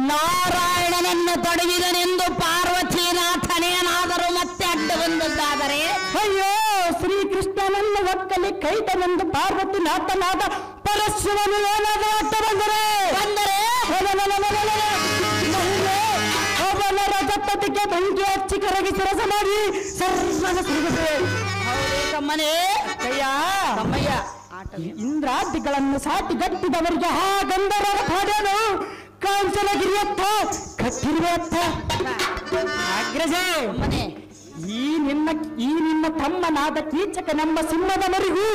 ನಾರಾಯಣನನ್ನು ತಡೆಯುವನೆಂದು ಪಾರ್ವತೀನಾಥನೇನಾದರೂ ಮತ್ತೆ ಅಡ್ಡ ಬಂದದ್ದಾದರೆ ಅಯ್ಯೋ, ಶ್ರೀಕೃಷ್ಣನನ್ನು ಒಕ್ಕಲಿ ಕೈತನೆಂದು ಪಾರ್ವತಿನಾಥನಾದ ಪರಶಿವನು ಏನಾದರೂ ಅಡ್ಡ ಬಂದರೆ ಅವನ ರಜಪತಿಗೆ ಬೆಂಕಿ ಹಚ್ಚಿ ಕರಗಿ ಸರಸ ಮಾಡಿ ಸರ್ವನ ಸಿಗುತ್ತದೆ. ತಮ್ಮನೇ ಅಯ್ಯ, ತಮ್ಮಯ್ಯ ಇಂದ್ರಾದಿಗಳನ್ನು ಸಾಟಿಗಟ್ಟಿದವರಿಗೆ ಆ ಗಂಧರ್ವರ ಪಾದೇನು ಕಾಂಚನಗಿರಿಯತ್ತ ಕಟ್ಟಿರುವತ್ತ. ಅಗ್ರಜೆ, ತಮ್ಮನೇ ಈ ನಿನ್ನ ತಮ್ಮನಾದ ಕೀಚಕನೆಂಬ ಸಿಂಹದ ಮರಿಗೂ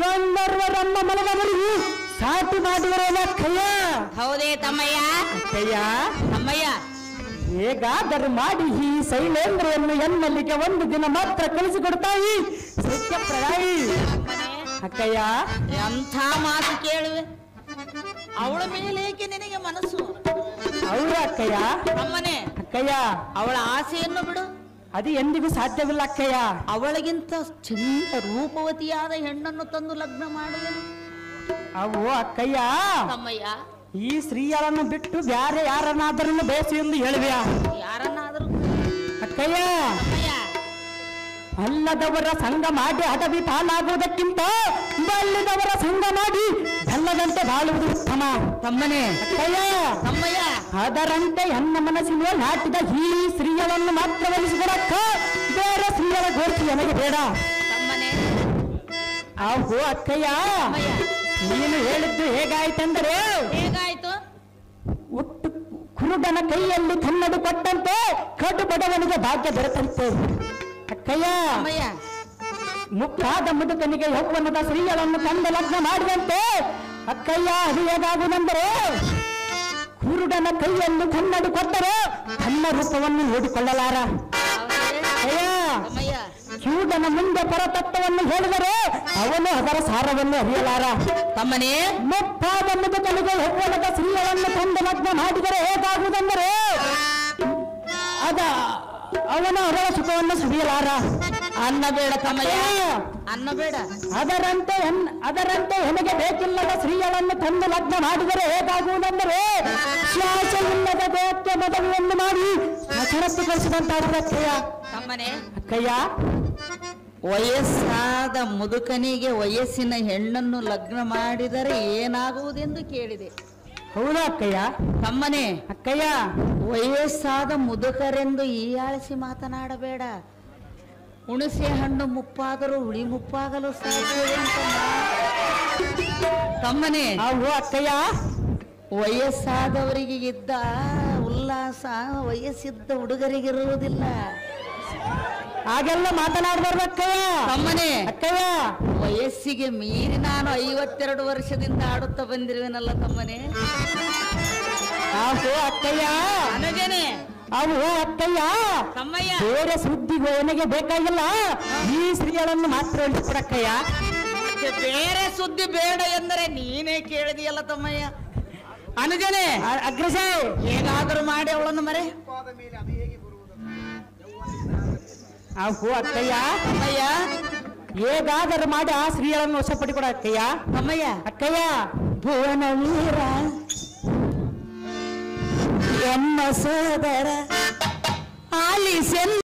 ಗಂಧರ್ವರಮ್ಮ ಮಲದ ಮರಿಗೂ ಸಾಟಿ ಮಾಡಿದರಲ್ಲ ಅಕ್ಕಯ್ಯ. ಹೌದೇ ತಮ್ಮಯ್ಯ ಅಕ್ಕಯ್ಯ, ತಮ್ಮಯ್ಯ ಹೇಗಾದರೂ ಮಾಡಿ ಈ ಶೈಲೇಂದ್ರವನ್ನು ಎನ್ನಲ್ಲಿಗೆ 1 ದಿನ ಮಾತ್ರ ಕಳಿಸಿಕೊಡ್ತಾಯಿ ಸತ್ಯಪ್ರದಾಯಿ. ಅಕ್ಕಯ್ಯ, ಎಂಥ ಮಾತು ಕೇಳುವೆ. ಅವಳ ಮೇಲೇಕೆ ನಿನಗೆ ಮನಸ್ಸು? ಅವರ ಅಕ್ಕಯ್ಯ. ತಮ್ಮನೇ ಅಕ್ಕಯ್ಯ, ಅವಳ ಆಸೆಯನ್ನು ಬಿಡು. ಅದು ಎಂದಿಗೂ ಸಾಧ್ಯವಿಲ್ಲ ಅಕ್ಕಯ್ಯ. ಅವಳಿಗಿಂತ ಚಂದ ರೂಪವತಿಯಾದ ಹೆಣ್ಣನ್ನು ತಂದು ಲಗ್ನ ಮಾಡುವೆನು. ಅವು ಅಕ್ಕಯ್ಯ, ತಮ್ಮಯ್ಯ ಈ ಸ್ತ್ರೀಯರನ್ನು ಬಿಟ್ಟು ಬ್ಯಾರೆ ಯಾರನ್ನಾದ್ರೂ ಬೇಸಿ ಎಂದು ಹೇಳಿವ್ಯಾ? ಯಾರನ್ನಾದರೂ ಅಕ್ಕಯ್ಯ, ಅಲ್ಲದವರ ಸಂಘ ಮಾಡಿ ಅಡವಿ ಪಾಲಾಗುವುದಕ್ಕಿಂತ ಬಲ್ಲದವರ ಸಂಘ ಮಾಡಿ ಬೆಲ್ಲದಂತೆ ಬಾಳುವುದು ಉತ್ತಮ. ತಮ್ಮನೇ, ಅಕ್ಕಯ್ಯ, ತಮ್ಮಯ್ಯ, ಅದರಂತೆ ನನ್ನ ಮನಸ್ಸಿನ ನಾಟಿದ ಈ ಸ್ತ್ರೀಯರನ್ನು ಮಾತ್ರ ಒಲಿಸಿಕೊಡಕ್ಕ ಬೇರೆ ಸ್ತ್ರೀಯರ ಗೋಷ್ಠಿ ನನಗೆ ಬೇಡ. ತಮ್ಮನೇ, ಆಹೋ ಅಕ್ಕಯ್ಯ, ನೀನು ಹೇಳಿದ್ದು ಹೇಗಾಯ್ತೆಂದರೆ, ಹೇಗಾಯ್ತು? ಹುಟ್ಟು ಕುರುಡನ ಕೈಯಲ್ಲಿ ಕನ್ನಡಿ ಕೊಟ್ಟಂತೆ ಕಡು ಬಡವನಿಗೆ ಭಾಗ್ಯ ದೊರೆತಂತೆ. ಅಕ್ಕಯ್ಯ, ತಮ್ಮಯ್ಯ, ಮುಕ್ಕಾದ ಮುದುಕನಿಗೆ ಯೌವನದ ಸ್ತ್ರೀಗಳನ್ನು ಕಂಡು ಲಗ್ನ ಮಾಡಿದಂತೆ ಅಕ್ಕಯ್ಯ ಅದು ಹೇಗಾಗುವುದೆಂದರೆ, ಕುರುಡನ ಕೈಯಲ್ಲಿ ಕನ್ನಡಿ ಕೊಟ್ಟರೆ ತನ್ನ ರೂಪವನ್ನು ನೋಡಿಕೊಳ್ಳಲಾರ. ಅಯ್ಯ, ತಮ್ಮಯ್ಯ, ಕಿವುಡನ ಮುಂದೆ ಪರತತ್ವವನ್ನು ಹೇಳಿದರೆ ಅವನು ಅದರ ಸಾರವನ್ನು ಅರಿಯಲಾರ. ತಮ್ಮನೇ, ಮುಪ್ಪಾದ ಮುದುಕನಿಗೆ ಯೌವನದ ಸ್ತ್ರೀಗಳನ್ನು ಕಂಡು ಲಗ್ನ ಮಾಡಿದರೆ ಹೇಗಾಗುವುದೆಂದರೆ ಅವನ ಅವರ ಸುಖವನ್ನು ಸವಿಯಲಾರ. ಅನ್ನ ಬೇಡ ತಮ್ಮಯ್ಯ, ಅನ್ನ ಬೇಡ. ಅದರಂತೆ ನನಗೆ ಬೇಕಿಲ್ಲದ ಸ್ತ್ರೀಗಳನ್ನು ತಂದು ಲಗ್ನ ಮಾಡಿದರೆ ಹೇಗಾಗುವುದೆಂದರೆ ಶ್ವಾಸ ಇಲ್ಲದ ದೇಹಕ್ಕೆ ಮದುವೆಯನ್ನು ಮಾಡಿ ಅಸರತ್ತುಗೊಳಿಸಿದಂತಾಗುವುದು. ಅಕ್ಕಯ್ಯ, ತಮ್ಮನೇ, ಅಕ್ಕಯ್ಯ, ವಯಸ್ಸಾದ ಮುದುಕನಿಗೆ ವಯಸ್ಸಿನ ಹೆಣ್ಣನ್ನು ಲಗ್ನ ಮಾಡಿದರೆ ಏನಾಗುವುದೆಂದು ಕೇಳಿದೆ. ಹೌದಾ ಅಕ್ಕಯ್ಯ? ತಮ್ಮನೇ, ಅಕ್ಕಯ್ಯ, ವಯಸ್ಸಾದ ಮುದುಕರೆಂದು ಹೀಯಾಳಿಸಿ ಮಾತನಾಡಬೇಡ. ಹುಣಸೆ ಹಣ್ಣು ಮುಪ್ಪಾದರೂ ಹುಳಿ ಮುಪ್ಪಾಗಲು ಸಾಧ್ಯವೇ ಅಂತ ತಮ್ಮನೇ. ಅವು ಅಕ್ಕಯ್ಯ, ವಯಸ್ಸಾದವರಿಗೆ ಇದ್ದ ಉಲ್ಲಾಸ ವಯಸ್ಸಿದ್ದ ಹುಡುಗರಿಗಿರುವುದಿಲ್ಲ. ಹಾಗೆಲ್ಲ ಮಾತನಾಡಬಾರ್ದು ಅಕ್ಕಯ್ಯ. ತಮ್ಮನೇ, ಅಕ್ಕಯ್ಯ, ವಯಸ್ಸಿಗೆ ಮೀರಿ ನಾನು 52 ವರ್ಷದಿಂದ ಆಡುತ್ತಾ ಬಂದಿರುವೆನಲ್ಲ ತಮ್ಮನೇ. ಅವು ಅಕ್ಕಯ್ಯ, ನನಗೇನೆ ಅವು ಅಕ್ಕಯ್ಯ, ತಮ್ಮಯ್ಯ, ಬೇರೆ ಸುದ್ದಿಗೂ ನನಗೆ ಬೇಕಾಗಿಲ್ಲ. ಈ ಸ್ತ್ರೀಗಳನ್ನು ಮಾತ್ರ ಕೊಡಕ್ಕಯ್ಯ. ಬೇರೆ ಸುದ್ದಿ ಬೇಡ ಎಂದರೆ ನೀನೇ ಕೇಳಿದೆಯಲ್ಲ ತಮ್ಮಯ್ಯ. ಅನುಜನೆ, ಅಗ್ರಸ, ಹೇಗಾದರೂ ಮಾಡಿ ಅವಳನ್ನು ಮರೆ. ಅವು ಅಕ್ಕಯ್ಯ, ತಮ್ಮಯ್ಯ, ಹೇಗಾದರೂ ಮಾಡಿ ಆ ಸ್ತ್ರೀಗಳನ್ನು ವಶಪಡಿಕೊಡ ಅಕ್ಕಯ್ಯ. ತಮ್ಮಯ್ಯ, ಅಕ್ಕಯ್ಯ, ಭುವನ ವೀರ ಎನ್ನ ಸೋದರ ಆಲಿಸೆನ್